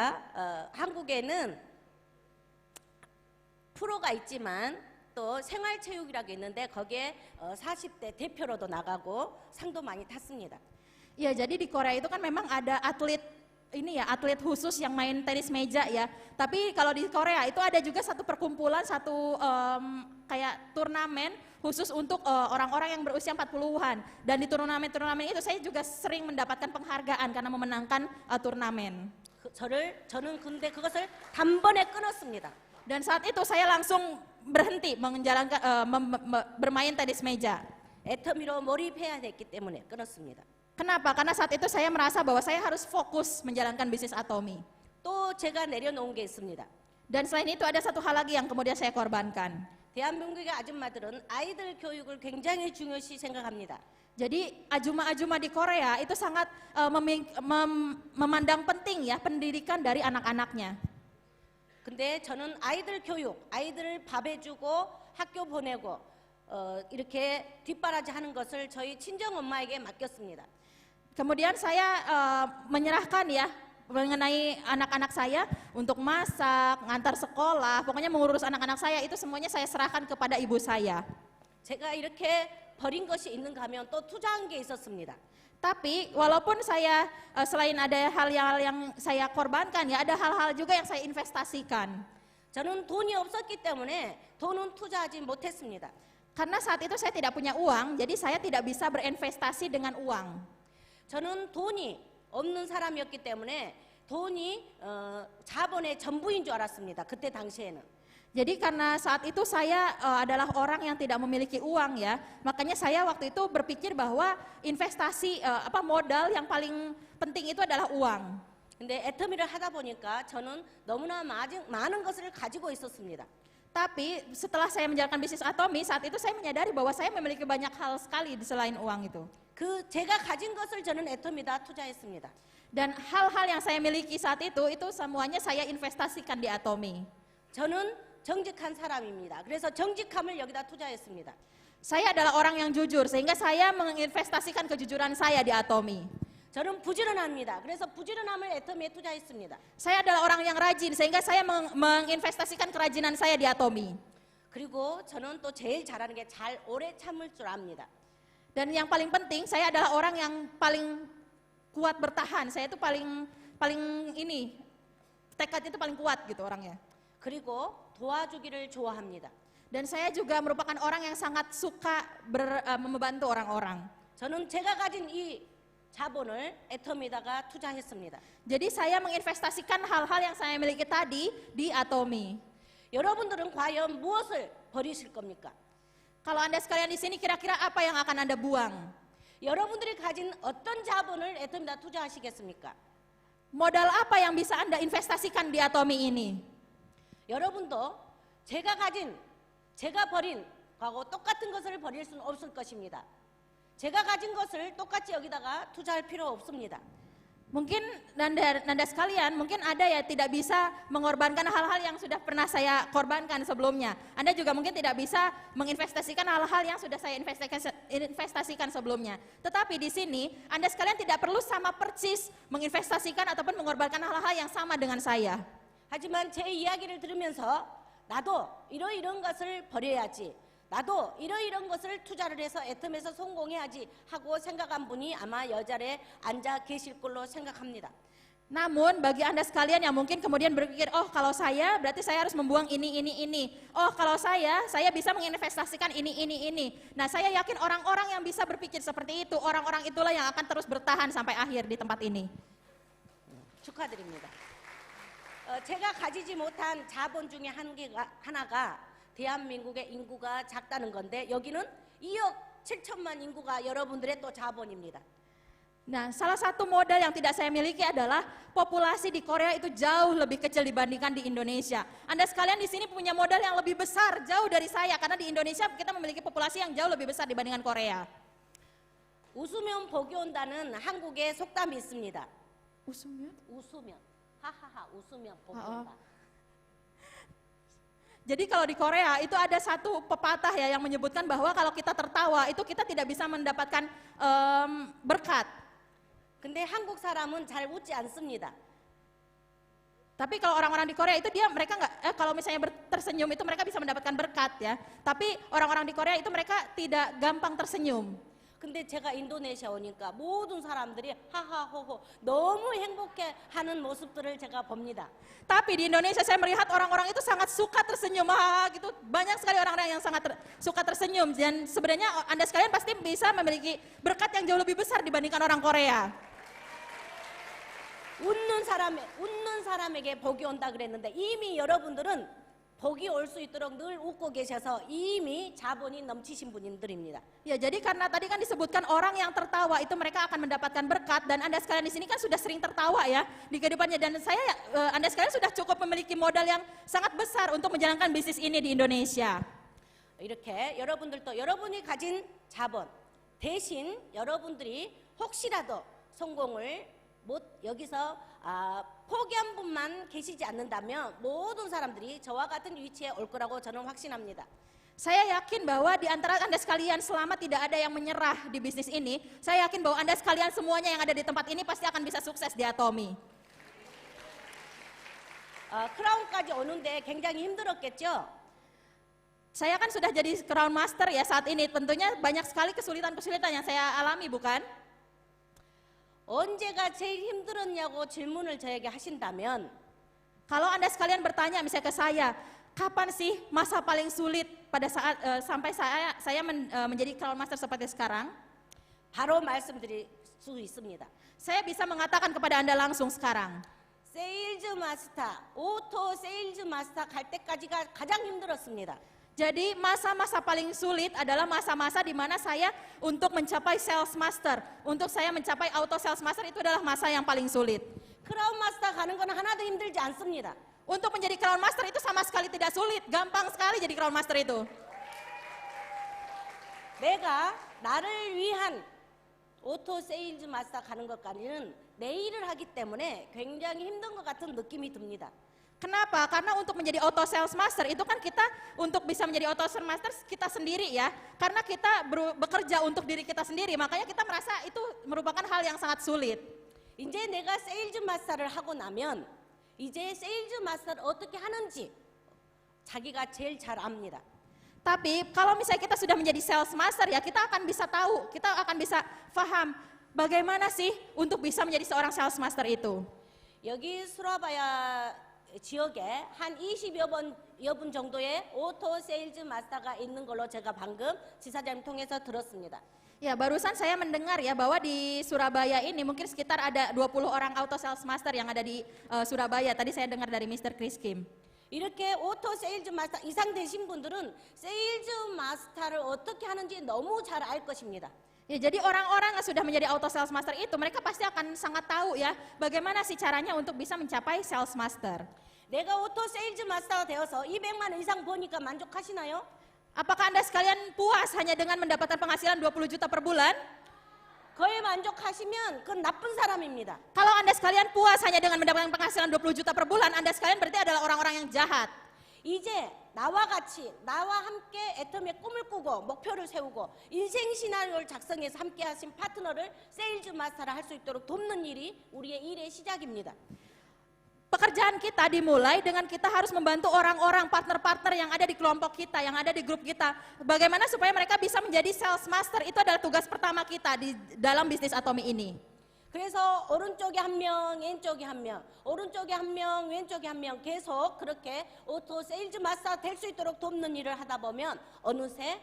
한국에는 프로가 있지만 또 생활체육이라고 있는데 거기에 40대 대표로도 나가고 상도 많이 탔습니다. Ya, jadi di Korea itu kan memang ada atlet atlet khusus yang main tenis meja ya. Tapi kalau di Korea itu ada juga satu perkumpulan, satu kayak turnamen khusus untuk orang-orang yang berusia 40-an. Dan di turnamen-turnamen itu saya juga sering mendapatkan penghargaan karena memenangkan turnamen. 저는 근데 그것을 단번에 끊었습니다. Dan saat itu saya langsung berhenti menjalankan bermain tenis meja. 애터미로 몰입해야 됐기 때문에 끊었습니다. Kenapa? Karena saat itu saya merasa bahwa saya harus fokus menjalankan bisnis Atomy. 또 제가 내려놓은 게 있습니다. Dan selain itu ada satu hal lagi yang kemudian saya korbankan. 대한민국의 아줌마들은 아이들 교육을 굉장히 중요시 생각합니다. Jadi ajuma-ajuma di Korea itu sangat memandang penting ya pendidikan dari anak-anaknya. 근데 저는 아이들 교육, 아이들을 밥 해주고 학교 보내고 이렇게 뒷바라지 하는 것을 저희 친정 엄마에게 맡겼습니다. Kemudian saya menyerahkan ya mengenai anak-anak saya untuk masak, ngantar sekolah, pokoknya mengurus anak-anak saya itu semuanya saya serahkan kepada ibu saya. 제가 이렇게 버린 것이 있는가 하면 또 투자한 게 있었습니다. Tapi walaupun saya selain ada hal-hal yang saya korbankan ya, ada hal-hal juga yang saya investasikan. 저는 돈이 없었기 때문에 돈은 투자하지 못했습니다. Karena saat itu saya tidak punya uang, jadi saya tidak bisa berinvestasi dengan uang. 저는 돈이 없는 사람이었기 때문에 돈이 자본의 전부인 줄 알았습니다. 그때 당시에는. Jadi karena saat itu saya adalah orang yang tidak memiliki uang ya, makanya saya waktu itu berpikir bahwa investasi modal yang paling penting itu adalah uang. 근데 애터미를 하다 보니까 저는 너무나 많은 것을 가지고 있었습니다. Tapi setelah saya menjalankan bisnis Atomi, saat itu saya menyadari bahwa saya memiliki banyak hal sekali di selain uang itu. 제가 가진 것을 저는 애터미다 투자했습니다. Dan hal-hal yang saya miliki saat itu semuanya saya investasikan di Atomi. 저는 정직한 사람입니다. 그래서 정직함을 여기다 투자했습니다. Saya adalah orang yang jujur, sehingga saya menginvestasikan kejujuran saya di Atomi. 저는 부지런합니다. 그래서 부지런함을 애터미에 투자했습니다. Saya adalah orang yang rajin, sehingga saya menginvestasikan kerajinan saya di Atomi. 그리고 저는 또 제일 잘하는 게 잘 오래 참을 줄 압니다. Dan yang paling penting, saya adalah orang yang paling kuat bertahan. Saya itu paling tekadnya itu paling kuat gitu orangnya. 그리고 도와주기를 좋아합니다. Dan saya juga merupakan orang yang sangat suka membantu orang-orang. 저는 제가 가진 이 자본을 애터미다가 투자했습니다. Jadi saya menginvestasikan hal-hal yang saya miliki tadi di Atomi. 여러분들은 과연 무엇을 버리실 겁니까? Kalau Anda sekalian di sini kira-kira apa yang akan Anda buang? 여러분들이 가진 어떤 자본을 애터미다 투자하시겠습니까? Modal apa yang bisa Anda investasikan di Atomi ini? 여러분도 제가 버린 거하고 똑같은 것을 버릴 수는 없을 것입니다. 제가 가진 것을 똑같이 여기다가 투자할 필요 없습니다. Mungkin Nanda sekalian, mungkin ada ya tidak bisa mengorbankan hal-hal yang sudah pernah saya korbankan sebelumnya. Anda juga mungkin tidak bisa menginvestasikan hal-hal yang sudah saya investasikan sebelumnya. Tetapi di sini Anda sekalian tidak perlu sama persis menginvestasikan ataupun mengorbankan hal-hal yang sama dengan saya. 하지만 제 이야기를 들으면서 나도 이런 것을 버려야지. 나도 이런 것을 투자를 해서 애텀에서 성공해야지 하고 생각한 분이 아마 여 자리에 앉아 계실 걸로 생각합니다. Namun bagi Anda sekalian yang mungkin kemudian berpikir, oh kalau saya berarti saya harus membuang ini. Oh kalau saya bisa menginvestasikan ini. Nah saya yakin orang-orang yang bisa berpikir seperti itu, orang-orang itulah yang akan terus bertahan sampai akhir di tempat ini. 축하드립니다. 제가 가지지 못한 자본 중에 하나가 대한민국의 인구가 작다는 건데 여기는 2억 7천만 인구가 여러분들의 또 자본입니다. Nah, salah satu modal yang tidak saya miliki adalah populasi di Korea itu jauh lebih kecil dibandingkan di Indonesia. Anda sekalian di sini punya modal yang lebih besar jauh dari saya karena di Indonesia kita memiliki populasi yang jauh lebih besar dibandingkan Korea. 웃으면 복이 온다는 한국의 속담이 있습니다. 웃으면 하하하 웃으면 복이 온다. Jadi kalau di Korea itu ada satu pepatah ya yang menyebutkan bahwa kalau kita tertawa itu kita tidak bisa mendapatkan berkat. 근데 한국 사람은 잘 웃지 않습니다. Tapi kalau orang-orang di Korea itu mereka nggak kalau misalnya tersenyum itu mereka bisa mendapatkan berkat ya. Tapi orang-orang di Korea itu mereka tidak gampang tersenyum. 근데 제가 인도네시아 오니까 모든 사람들이 하하호호 너무 행복해하는 모습들을 제가 봅니다. Tapi di Indonesia saya melihat orang-orang itu sangat suka tersenyum, gitu. Banyak sekali orang-orang yang sangat suka tersenyum dan sebenarnya Anda sekalian pasti bisa memiliki berkat yang jauh lebih besar dibandingkan orang Korea. 웃는 사람에게 복이 온다 그랬는데 이미 여러분들은 복이 올 수 있도록 늘 웃고 계셔서 이미 자본이 넘치신 분들입니다. Ya, jadi karena tadi kan disebutkan orang yang tertawa itu mereka akan mendapatkan berkat dan Anda sekalian di sini kan sudah sering tertawa ya di kehidupannya dan Anda sekalian sudah cukup memiliki modal yang sangat besar untuk menjalankan bisnis ini di Indonesia. 이렇게 여러분들도 여러분이 가진 자본 대신 여러분들이 혹시라도 성공을 여기서 포기한 분만 계시지 않는다면 모든 사람들이 저와 같은 위치에 올 거라고 저는 확신합니다. Saya yakin bahwa di antara Anda sekalian selama tidak ada yang menyerah di bisnis ini, saya yakin bahwa Anda sekalian semuanya yang ada di tempat ini pasti akan bisa sukses di Atomy. 크라운까지 오는데 굉장히 힘들었겠죠? Saya kan sudah jadi Crown Master ya saat ini, tentunya banyak sekali kesulitan-kesulitan yang saya alami, bukan? 언제가 제일 힘들었냐고 질문을 저에게 하신다면 Kalau Anda sekalian bertanya misalnya ke saya, kapan sih masa paling sulit pada saat sampai saya menjadi Crown Master seperti sekarang? 바로 말씀드릴 수 있습니다. Saya bisa mengatakan kepada Anda langsung sekarang. 세일즈 마스터, 오토 세일즈 마스터 갈 때까지가 가장 힘들었습니다. Jadi masa-masa paling sulit adalah masa-masa di mana saya untuk mencapai Sales Master. Untuk saya mencapai Auto Sales Master itu adalah masa yang paling sulit. 크라운 마스터 가는 건 하나도 힘들지 않습니다. Untuk menjadi Crown Master itu sama sekali tidak sulit, gampang sekali jadi Crown Master itu. 내가 나를 위한 오토 세일즈 마스터 가는 것까지는 내 일을 하기 때문에 굉장히 힘든 것 같은 느낌이 듭니다. Kenapa? Karena untuk menjadi Auto Sales Master itu kan kita untuk bisa menjadi Auto Sales Master kita sendiri ya. Karena kita bekerja untuk diri kita sendiri, makanya kita merasa itu merupakan hal yang sangat sulit. 이제 내가 세일즈 마스터를 하고 나면 이제 세일즈 마스터를 어떻게 하는지 자기가 제일 잘 압니다. Tapi kalau misalnya kita sudah menjadi Sales Master ya kita akan bisa tahu, kita akan bisa paham bagaimana sih untuk bisa menjadi seorang Sales Master itu. 여기 수라바야 지역에 한 20여 분 정도의 오토 세일즈 마스터가 있는 걸로 제가 방금 지사장님 통해서 들었습니다. Ya barusan saya mendengar ya bahwa di Surabaya ini mungkin sekitar ada 20 orang Auto Sales Master yang ada di Surabaya. Tadi saya dengar dari Mr. Chris Kim. 이렇게 오토 세일즈 마스터 이상 되신 분들은 세일즈 마스터를 어떻게 하는지 너무 잘 알 것입니다. Ya, jadi orang-orang yang sudah menjadi Auto Sales Master itu mereka pasti akan sangat tahu ya bagaimana sih caranya untuk bisa mencapai Sales Master. 내가 오토 세일즈 마스터가 되어서 200만 원 이상 버니까 만족하시나요? Apakah Anda sekalian puas hanya dengan mendapatkan penghasilan 20 juta per bulan? 그에 만족하시면 그건 나쁜 사람입니다. Kalau Anda sekalian puas hanya dengan mendapatkan penghasilan 20 juta per bulan, Anda sekalian berarti adalah orang-orang yang jahat. 이제 나와 같이 나와 함께 애터미의 꿈을 꾸고 목표를 세우고 인생 시나리오를 작성해서 함께 하신 파트너를 세일즈 마스터를 할 수 있도록 돕는 일이 우리의 일의 시작입니다. Pekerjaan kita dimulai dengan kita harus membantu orang-orang, partner-partner yang ada di kelompok kita, yang ada di grup kita. Bagaimana supaya mereka bisa menjadi Sales Master, itu adalah tugas pertama kita di dalam bisnis Atomy ini. 그래서 오른쪽에 한 명, 왼쪽에 한 명, 오른쪽에 한 명, 왼쪽에 한 명 계속 그렇게 오토 세일즈 마스터 될 수 있도록 돕는 일을 하다 보면 어느새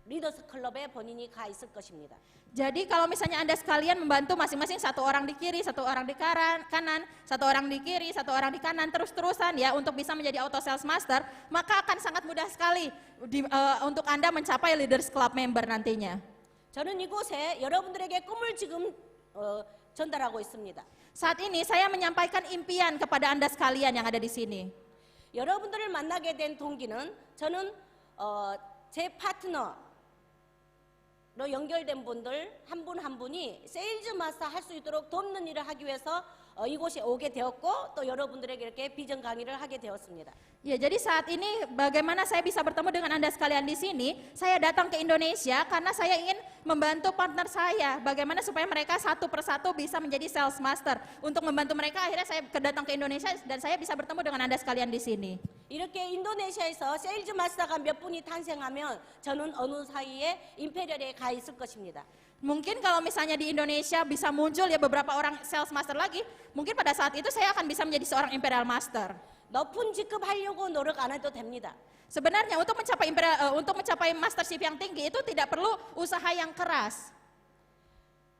리더스 클럽에 본인이 가 있을 것입니다. Jadi kalau misalnya Anda sekalian membantu masing-masing satu orang di kiri, satu orang di kanan, satu orang di kiri, satu orang di kanan, terus-terusan ya untuk bisa menjadi Auto Sales Master, maka akan sangat mudah sekali untuk Anda mencapai Leaders Club member nantinya. 저는 이곳에 여러분들에게 꿈을 지금 전달하고 있습니다. Saat ini saya menyampaikan impian kepada Anda sekalian yang ada di sini. 여러분들을 만나게 된 동기는 저는 제 파트너로 연결된 분들 한 분 한 분이 세일즈 마스터 할 수 있도록 돕는 일을 하기 위해서 이곳에 오게 되었고 또 여러분들에게 이렇게 비전 강의를 하게 되었습니다. Ya, jadi saat ini bagaimana saya bisa bertemu dengan Anda sekalian di sini? Saya datang ke Indonesia karena saya ingin membantu partner saya. Bagaimana supaya mereka satu persatu bisa menjadi Sales Master. Untuk membantu mereka akhirnya saya datang ke Indonesia dan saya bisa bertemu dengan Anda sekalian di sini. 이렇게 인도네시아에서 세일즈 마스터가 몇 분이 탄생하면 저는 어느 사이에 임페리얼에 가 있을 것입니다. Mungkin kalau misalnya di Indonesia bisa muncul ya beberapa orang Sales Master lagi, mungkin pada saat itu saya akan bisa menjadi seorang Imperial Master. 높은 직급 하려고 노력 안 해도 됩니다. Sebenarnya untuk mencapai mastership yang tinggi itu tidak perlu usaha yang keras.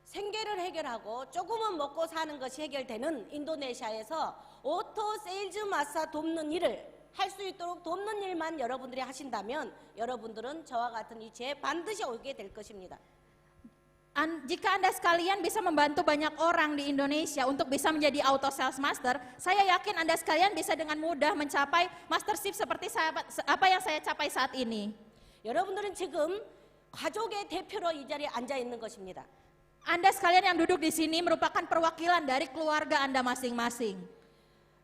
생계를 해결하고 조금은 먹고 사는 것이 해결되는 인도네시아에서 오토 세일즈 마스터 돕는 일을 할 수 있도록 돕는 일만 여러분들이 하신다면 여러분들은 저와 같은 위치에 반드시 오게 될 것입니다. Jika Anda sekalian bisa membantu banyak orang di Indonesia untuk bisa menjadi Auto Sales Master, saya yakin Anda sekalian bisa dengan mudah mencapai mastership seperti apa yang saya capai saat ini. 여러분들은 지금 가족의 대표로 이 자리에 앉아 있는 것입니다. Anda sekalian yang duduk di sini merupakan perwakilan dari keluarga Anda masing-masing.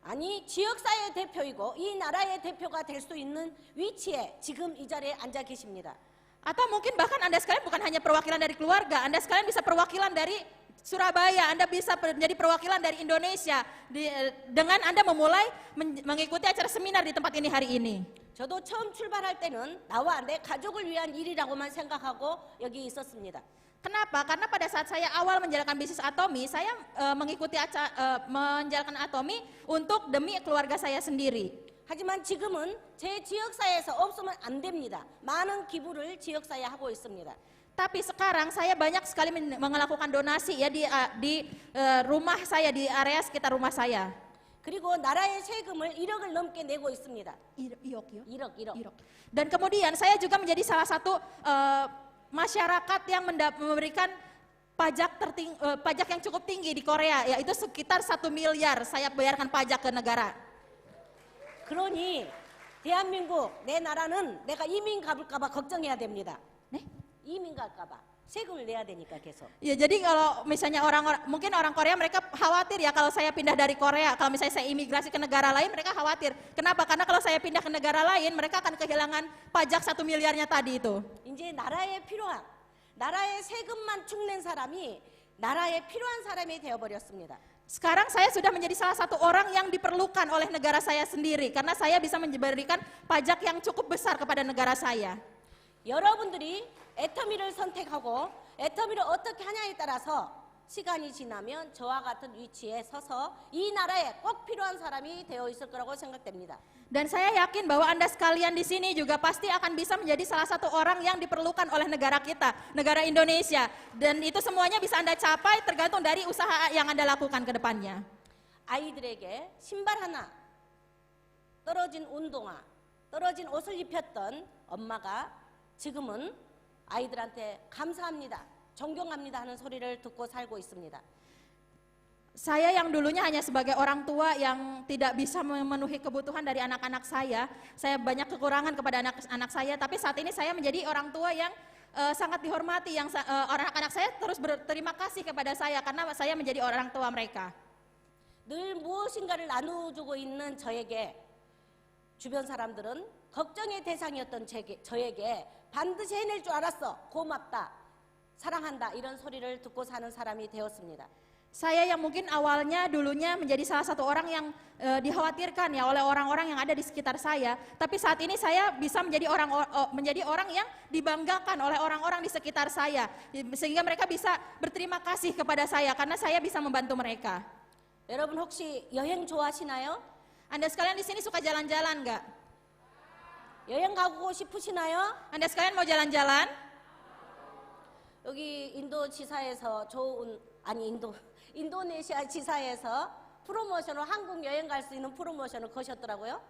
아니 지역사회 대표이고 이 나라의 대표가 될 수 있는 위치에 지금 이 자리에 앉아 계십니다. Atau mungkin bahkan Anda sekalian bukan hanya perwakilan dari keluarga, Anda sekalian bisa perwakilan dari Surabaya, Anda bisa menjadi perwakilan dari Indonesia dengan Anda memulai mengikuti acara seminar di tempat ini hari ini. 저도 처음 출발할 때는 나와 내 가족을 위한 일이라고만 생각하고 여기 있었습니다. Kenapa? Karena pada saat saya awal menjalankan bisnis Atomi, saya mengikuti menjalankan Atomi untuk demi keluarga saya sendiri. 하지만 지금은 제 지역사회에서 없으면 안 됩니다. 많은 기부를 지역사회에 하고 있습니다. Tapi sekarang saya banyak sekali melakukan donasi ya di rumah saya, di area sekitar rumah saya. 그리고 나라의 세금을 1억을 넘게 내고 있습니다. 1억. Dan kemudian saya juga menjadi salah satu masyarakat yang memberikan pajak yang cukup tinggi di Korea, yaitu sekitar 1 miliar saya bayarkan pajak ke negara. 그러니 대한민국 내 나라는 내가 이민 가볼까봐 걱정해야 됩니다. 네? 이민 갈까봐 세금을 내야 되니까 계속. Ya jadi kalau misalnya mungkin orang Korea mereka khawatir ya kalau saya pindah dari Korea, kalau misalnya saya imigrasi ke negara lain mereka khawatir. Kenapa? Karena kalau saya pindah ke negara lain mereka akan kehilangan pajak 1 miliarnya tadi itu. 이제 나라에 필요한 나라의 세금만 축낸 사람이 나라에 필요한 사람이 되어버렸습니다. Sekarang saya sudah menjadi salah satu orang yang diperlukan oleh negara saya sendiri karena saya bisa memberikan pajak yang cukup besar kepada negara saya. 여러분들이 애터미를 선택하고 애터미를 어떻게 하냐에 따라서 시간이 지나면 저와 같은 위치에 서서 이 나라에 꼭 필요한 사람이 되어 있을 거라고 생각됩니다. Dan saya yakin bahwa Anda sekalian di sini juga pasti akan bisa menjadi salah satu orang yang diperlukan oleh negara kita, negara Indonesia. Dan itu semuanya bisa Anda capai tergantung dari usaha yang Anda lakukan ke depannya. 아이들에게 신발 하나, 떨어진 운동화, 떨어진 옷을 입혔던 엄마가 지금은 아이들한테 감사합니다, 존경합니다 하는 소리를 듣고 살고 있습니다. Saya yang dulunya hanya sebagai orang tua yang tidak bisa memenuhi kebutuhan dari anak-anak saya banyak kekurangan kepada anak-anak saya, tapi saat ini saya menjadi orang tua yang sangat dihormati, yang anak-anak saya terus berterima kasih kepada saya karena saya menjadi orang tua mereka. 늘 무엇인가를 나누어주고 있는 저에게 주변 사람들은 걱정의 대상이었던 저에게 반드시 해낼 줄 알았어, 고맙다, 사랑한다 이런 소리를 듣고 사는 사람이 되었습니다. Saya yang mungkin awalnya dulunya menjadi salah satu orang yang dikhawatirkan ya oleh orang-orang yang ada di sekitar saya, tapi saat ini saya bisa menjadi orang yang dibanggakan oleh orang-orang di sekitar saya, sehingga mereka bisa berterima kasih kepada saya karena saya bisa membantu mereka. 여러분 혹시 여행 좋아하시나요? Anda sekalian di sini suka jalan-jalan nggak? 여행 가고 싶으시나요? Anda sekalian mau jalan-jalan? 여기 인도 지사에서 인도네시아 지사에서 프로모션을 한국 여행 갈 수 있는 프로모션을 거셨더라고요.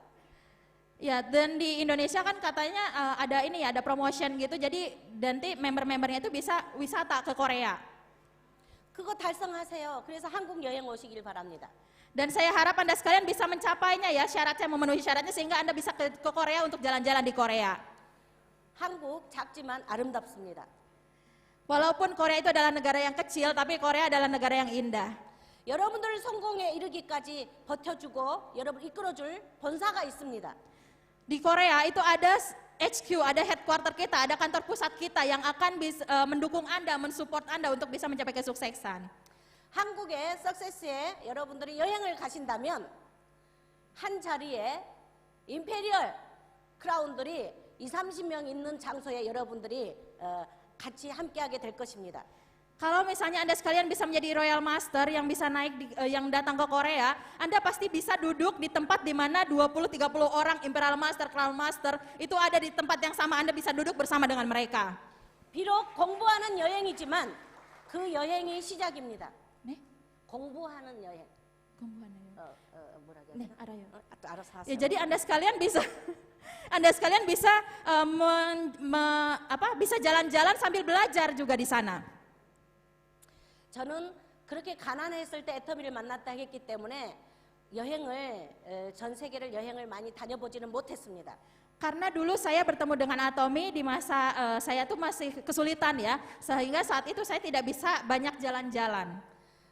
Ya, dan di Indonesia kan katanya ada ini ya, ada promotion gitu, jadi nanti member-membernya itu bisa wisata ke Korea. 그거 달성하세요. 그래서 한국 여행 오시길 바랍니다. Dan saya harap Anda sekalian bisa mencapainya ya, syaratnya, memenuhi syaratnya sehingga Anda bisa ke Korea untuk jalan-jalan di Korea. 한국 작지만 아름답습니다. Walaupun Korea itu adalah negara yang kecil, tapi Korea adalah negara yang indah. 여러분들 성공에 이르기까지 버텨주고 여러분 이끌어줄 본사가 있습니다. Di Korea itu ada HQ, ada headquarter kita, ada kantor pusat kita yang akan mendukung Anda, mensupport Anda untuk bisa mencapai kesuksesan. 한국의 석세스에 여러분들이 여행을 가신다면 한 자리에 임페리얼 크라운들이 20-30명 있는 장소에 여러분들이 같이 함께하게 될 것입니다. Kalau misalnya Anda sekalian bisa menjadi Royal Master yang bisa naik yang datang ke Korea, Anda pasti bisa duduk di tempat di mana 20-30 orang Imperial Master, Crown Master itu ada di tempat yang sama, Anda bisa duduk bersama dengan mereka. 비록 공부하는 여행이지만 그 여행이 시작입니다. 네? 공부하는 여행. 공부하는 뭐라고 네, 해야 되나? 알아요. 알아서 하세요. Ya, jadi Anda sekalian bisa bisa jalan-jalan sambil belajar juga di sana. 저는 그렇게 가난했을 때 애터미를 만났다 했기 때문에 전 세계를 여행을 많이 다녀보지는 못했습니다. Karena dulu saya bertemu dengan Atomy di masa saya tuh masih kesulitan ya, sehingga saat itu saya tidak bisa banyak jalan-jalan.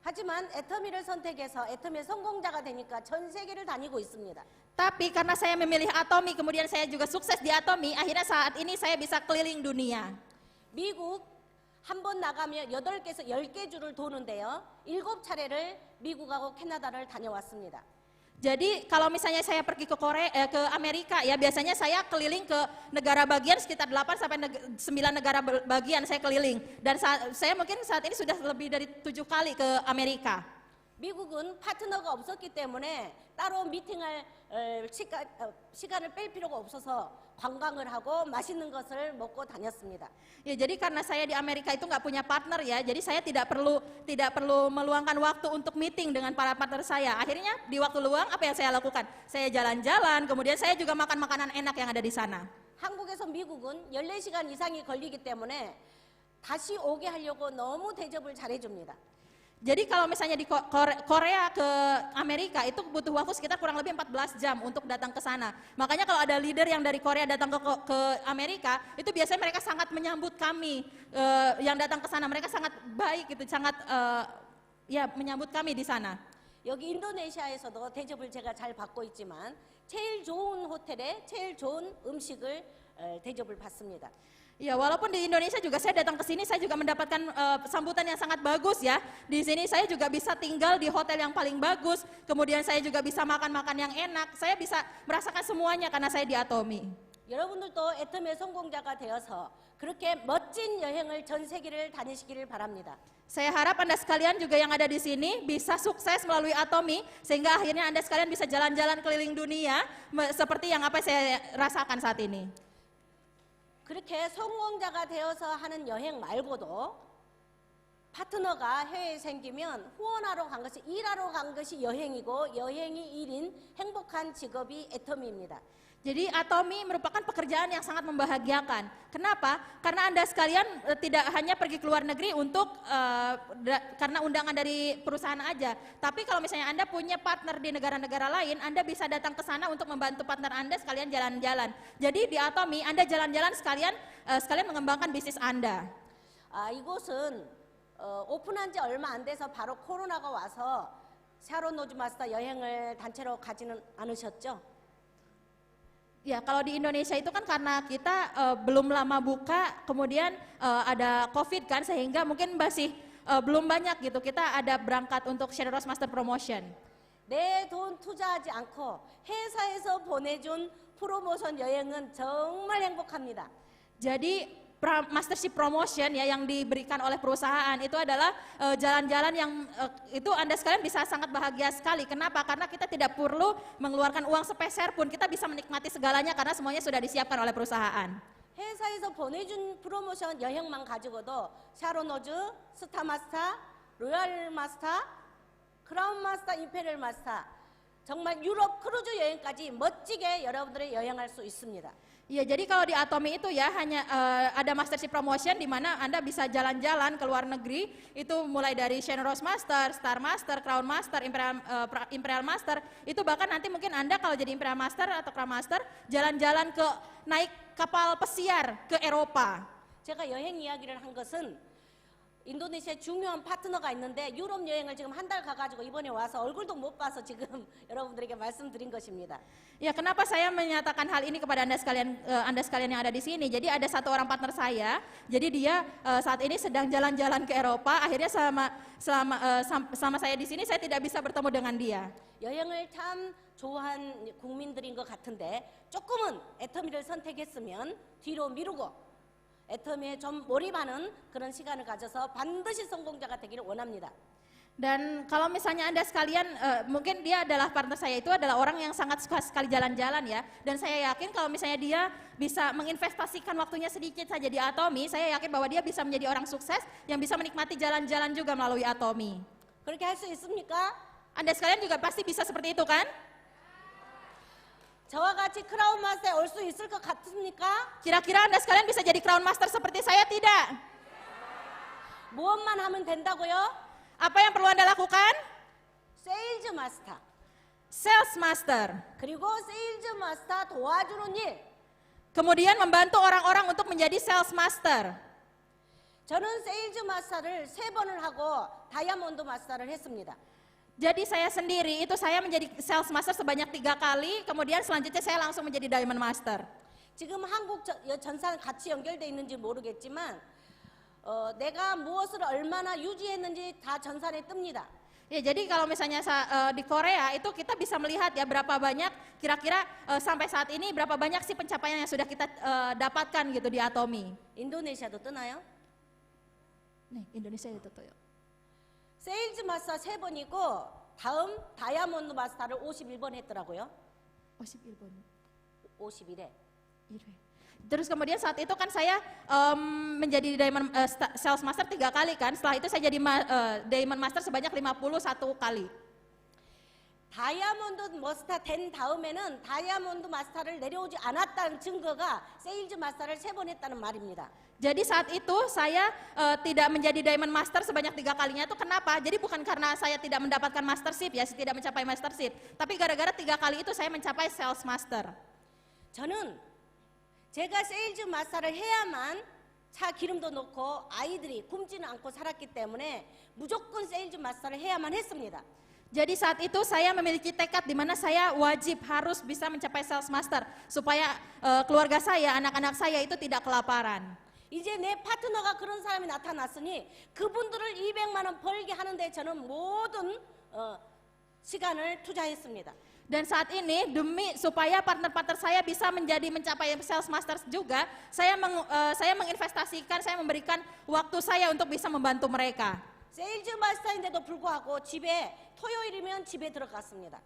하지만 애터미를 선택해서 애터미의 성공자가 되니까 전 세계를 다니고 있습니다. Tapi karena saya memilih Atomy, kemudian saya juga sukses di Atomy, akhirnya saat ini saya bisa keliling dunia. 미국 한 번 나가면 8개에서 10개 주를 도는데요. 7차례를 미국하고 캐나다를 다녀왔습니다. Jadi kalau misalnya saya pergi ke ke Amerika ya, biasanya saya keliling ke negara bagian sekitar 8 sampai 9 negara bagian saya keliling. Dan saya mungkin saat ini sudah lebih dari 7 kali ke Amerika. 미국은 파트너가 없었기 때문에 따로 미팅할 시간을 뺄 필요가 없어서 관광을 하고 맛있는 것을 먹고 다녔습니다. Ya, jadi karena saya di Amerika itu nggak punya partner ya, jadi saya tidak perlu meluangkan waktu untuk meeting dengan para partner saya. Akhirnya di waktu luang apa yang saya lakukan? Saya jalan-jalan, kemudian saya juga makan makanan enak yang ada di sana. 한국에서 미국은 14시간 이상이 걸리기 때문에 다시 오게 하려고 너무 대접을 잘해줍니다. Jadi kalau misalnya di Korea ke Amerika itu butuh waktu sekitar kurang lebih 14 jam untuk datang ke sana. Makanya kalau ada leader yang dari Korea datang ke Amerika, itu biasanya mereka sangat menyambut kami yang datang ke sana. Mereka sangat baik gitu, sangat ya menyambut kami di sana. 여기 인도네시아에서도 대접을 제가 잘 받고 있지만 제일 좋은 호텔에 제일 좋은 음식을 대접을 받습니다. Ya, walaupun di Indonesia juga saya datang ke sini, saya juga mendapatkan sambutan yang sangat bagus ya. Di sini saya juga bisa tinggal di hotel yang paling bagus, kemudian saya juga bisa makan-makan yang enak. Saya bisa merasakan semuanya karena saya di Atomy. 여러분들도 애터미의 성공자가 되어서 그렇게 멋진 여행을 전 세계를 다니시기를 바랍니다. Saya harap Anda sekalian juga yang ada di sini bisa sukses melalui Atomy, sehingga akhirnya Anda sekalian bisa jalan-jalan keliling dunia seperti yang apa saya rasakan saat ini. 그렇게 성공자가 되어서 하는 여행 말고도 파트너가 해외에 생기면 후원하러 간 것이 일하러 간 것이 여행이고 여행이 일인 행복한 직업이 애터미입니다. Jadi Atomy merupakan pekerjaan yang sangat membahagiakan. Kenapa? Karena Anda sekalian tidak hanya pergi ke luar negeri untuk karena undangan dari perusahaan aja. Tapi kalau misalnya Anda punya partner di negara-negara lain, Anda bisa datang ke sana untuk membantu partner Anda sekalian jalan-jalan. Jadi di Atomy Anda jalan-jalan sekalian mengembangkan bisnis Anda. 이곳은 오픈한 지 얼마 안 돼서 바로 코로나가 와서 샤론 노즈 마스터 여행을 단체로 가지는 않으셨죠? Ya, kalau di Indonesia itu kan karena kita belum lama buka, kemudian ada COVID kan, sehingga mungkin masih belum banyak gitu. Kita ada berangkat untuk Shadows Master Promotion. 내 돈 투자하지 않고 회사에서 보내준 프로모션 여행은 정말 행복합니다. Jadi Mastership Promotion ya yang diberikan oleh perusahaan itu adalah jalan-jalan yang itu Anda sekalian bisa sangat bahagia sekali. Kenapa? Karena kita tidak perlu mengeluarkan uang sepeser pun, kita bisa menikmati segalanya karena semuanya sudah disiapkan oleh perusahaan. 회사에서 보내준 프로모션 여행만 가지고도 샤로노즈, 스타마스터, 로얄 마스터, 크라운 마스터, 임페리얼 마스터 정말 유럽 크루즈 여행까지 멋지게 여러분들이 여행할 수 있습니다. Ya, jadi kalau di Atomy itu ya hanya ada Mastership Promotion di mana Anda bisa jalan-jalan ke luar negeri, itu mulai dari Shadows Master, Star Master, Crown Master, Imperial Master, itu bahkan nanti mungkin Anda kalau jadi Imperial Master atau Crown Master jalan-jalan ke naik kapal pesiar ke Eropa. 제가 여행 이야기를 한 것은 인도네시아에 중요한 파트너가 있는데 유럽 여행을 지금 한 달 가가지고 이번에 와서 얼굴도 못 봐서 지금 여러분들에게 말씀드린 것입니다. Ya, kenapa saya menyatakan hal ini kepada Anda sekalian yang ada di sini? Jadi ada satu orang partner saya, jadi dia saat ini sedang jalan-jalan ke Eropa. Akhirnya selama saya di sini saya tidak bisa bertemu dengan dia. 여행을 참 좋아한 국민들인 것 같은데 조금은 애터미를 선택했으면 뒤로 미루고 애터미에 좀 몰입하는 그런 시간을 가져서 반드시 성공자가 되기를 원합니다. Dan kalau misalnya Anda sekalian, mungkin dia adalah partner saya itu adalah orang yang sangat suka sekali jalan-jalan ya. Dan saya yakin kalau misalnya dia bisa menginvestasikan waktunya sedikit saja di Atomy, saya yakin bahwa dia bisa menjadi orang sukses yang bisa menikmati jalan-jalan juga melalui Atomy. 그렇게 할 수 있습니까? Anda sekalian juga pasti bisa seperti itu kan? 저와 같이 크라운 마스터에 올 수 있을 것 같습니까? Kira-kira Anda sekalian bisa jadi Crown Master seperti saya tidak? 무엇만 하면 된다고요? Apa yang perlu Anda lakukan? 세일즈 마스터. Sales Master. 그리고 세일즈 마스터 도와주는 일. Kemudian membantu orang-orang untuk menjadi sales master. 저는 세일즈 마스터를 3번을 하고 다이아몬드 마스터를 했습니다. Jadi saya sendiri itu saya menjadi sales master sebanyak 3 kali, kemudian selanjutnya saya langsung menjadi diamond master. 지금 한국 전산 같이 연결돼 있는지 모르겠지만 내가 무엇을 얼마나 유지했는지 다 전산에 뜹니다. Ya, jadi kalau misalnya di Korea itu kita bisa melihat ya berapa banyak kira-kira sampai saat ini berapa banyak sih pencapaian yang sudah kita dapatkan gitu di Atomi. 인도네시아도 뜨나요? Nih, Indonesia itu tuh. 세일즈 마스터 3번이고 다음 다이아몬드 마스터를 51번 했더라고요. 51번. 51회. Terus kemudian saat itu kan saya menjadi diamond sales master 3 kali kan. Setelah itu saya jadi diamond master sebanyak 51 kali. 다이아몬드 마스터 된 다음에는 다이아몬드 마스터를 내려오지 않았다는 증거가 세일즈 마스터를 3번 했다는 말입니다. Jadi saat itu saya tidak menjadi diamond master sebanyak 3 kalinya itu kenapa? Jadi bukan karena saya tidak mendapatkan mastership ya, tidak mencapai mastership, tapi gara-gara 3 kali itu saya mencapai sales master. 저는 제가 세일즈 마스터를 해야만 차 기름도 넣고 아이들이 굶지는 않고 살았기 때문에 무조건 세일즈 마스터를 해야만 했습니다. Jadi saat itu saya memiliki tekad di mana saya wajib harus bisa mencapai sales master supaya keluarga saya, anak-anak saya itu tidak kelaparan. 이제 내 파트너가 그런 사람이 나타났으니 그분들을 200만 원 벌게 하는데 저는 모든 시간을 투자했습니다. Dan saat ini demi supaya partner-partner saya bisa mencapai sales master juga, saya menginvestasikan, saya memberikan waktu saya untuk bisa membantu mereka. 세일즈 마스터인데도 불구하고 집에 토요일이면 집에 들어갔습니다.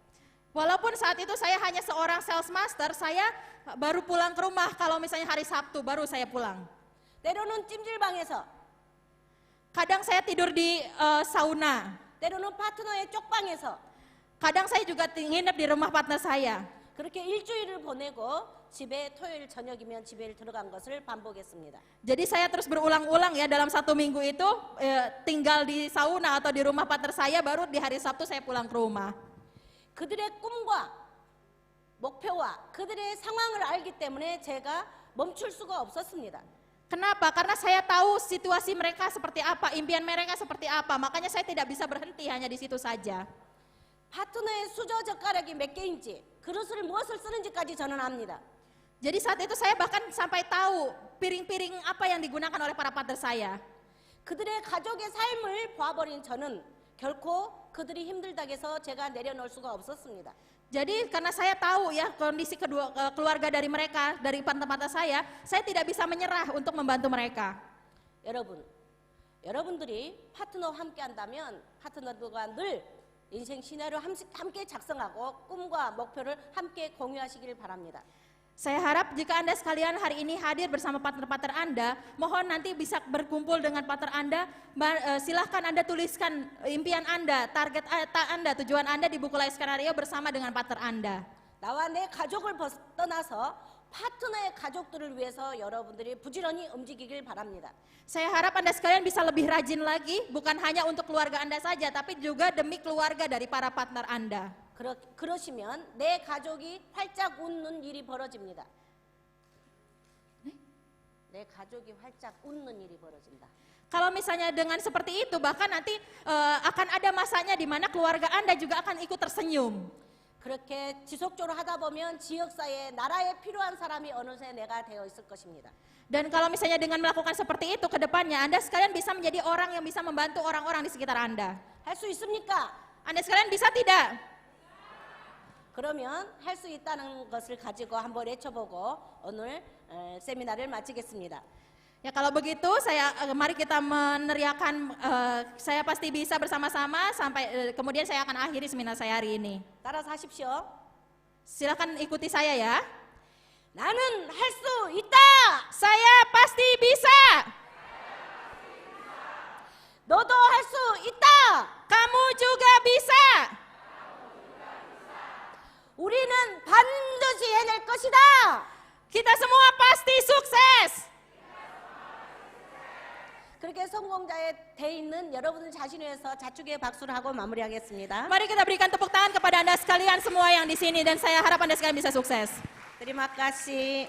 Walaupun saat itu saya hanya seorang sales master, saya baru pulang ke rumah kalau misalnya hari Sabtu baru saya pulang. 때로는 찜질방에서, Kadang saya tidur di sauna, 때로는 파트너의 쪽방에서 kadang saya juga nginep di rumah partner saya. 그렇게 일주일을 보내고 집에 토요일 저녁이면 집에 들어간 것을 반복했습니다. Jadi saya terus berulang-ulang ya dalam 1 minggu itu tinggal di sauna atau di rumah partner saya, baru di hari Sabtu saya pulang ke rumah. 그들의 꿈과 목표와 그들의 상황을 알기 때문에 제가 멈출 수가 없었습니다. Kenapa? Karena saya tahu situasi mereka seperti apa, impian mereka seperti apa, makanya saya tidak bisa berhenti hanya di situ saja. 파트너의 수저 젓가락이 몇 개인지, 그릇을 무엇을 쓰는지까지 저는 압니다. Jadi saat itu saya bahkan sampai tahu piring-piring apa yang digunakan oleh para partner saya. 그들의 가족의 삶을 봐버린 저는 결코 그들이 힘들다고 해서 제가 내려놓을 수가 없었습니다. Jadi karena saya tahu ya kondisi keluarga dari mereka, dari partner-partner saya tidak bisa menyerah untuk membantu mereka. 여러분들이 파트너와 함께 한다면 파트너들과 늘 인생 시나리오 함께 작성하고 꿈과 목표를 함께 공유하시길 바랍니다. Saya harap jika Anda sekalian hari ini hadir bersama partner-partner Anda, mohon nanti bisa berkumpul dengan partner Anda, silahkan Anda tuliskan impian Anda, target Anda, tujuan Anda di buku Life Skenario bersama dengan partner Anda. 나와 내 가족을 떠나서 파트너의 가족들을 위해서 여러분들이 부지런히 움직이길 바랍니다. Saya harap Anda sekalian bisa lebih rajin lagi, bukan hanya untuk keluarga Anda saja, tapi juga demi keluarga dari para partner Anda. 그러시면 내 가족이 활짝 웃는 일이 벌어집니다. 내 가족이 활짝 웃는 일이 벌어진다. Kalau misalnya dengan seperti itu, bahkan nanti akan ada masanya di mana keluarga Anda juga akan ikut tersenyum. 그렇게 지속적으로 하다 보면 지역사회에 나라에 필요한 사람이 어느새 내가 되어 있을 것입니다. Dan kalau misalnya dengan melakukan seperti itu ke depannya, Anda sekalian bisa menjadi orang yang bisa membantu orang-orang di sekitar Anda. 할 수 있습니까? Anda sekalian bisa tidak? 그러면 할 수 있다는 것을 가지고 한번 외쳐보고 오늘 세미나를 마치겠습니다. Ya kalau begitu, mari kita meneriakan saya pasti bisa bersama-sama sampai kemudian saya akan akhiri seminar saya hari ini. 따라서 하십시오. Silakan ikuti saya ya. 나는 할 수 있다. Saya pasti bisa. 너도 할 수 있다. Kamu juga bisa. 우리는 반드시 해낼 것이다. Kita semua pasti sukses. 그렇게 성공자에 돼 있는 여러분들 자신을 위해서 자축의 박수를 하고 마무리하겠습니다. Mari kita berikan tepuk tangan kepada Anda sekalian semua yang di sini dan saya harap Anda sekalian bisa sukses. Terima kasih.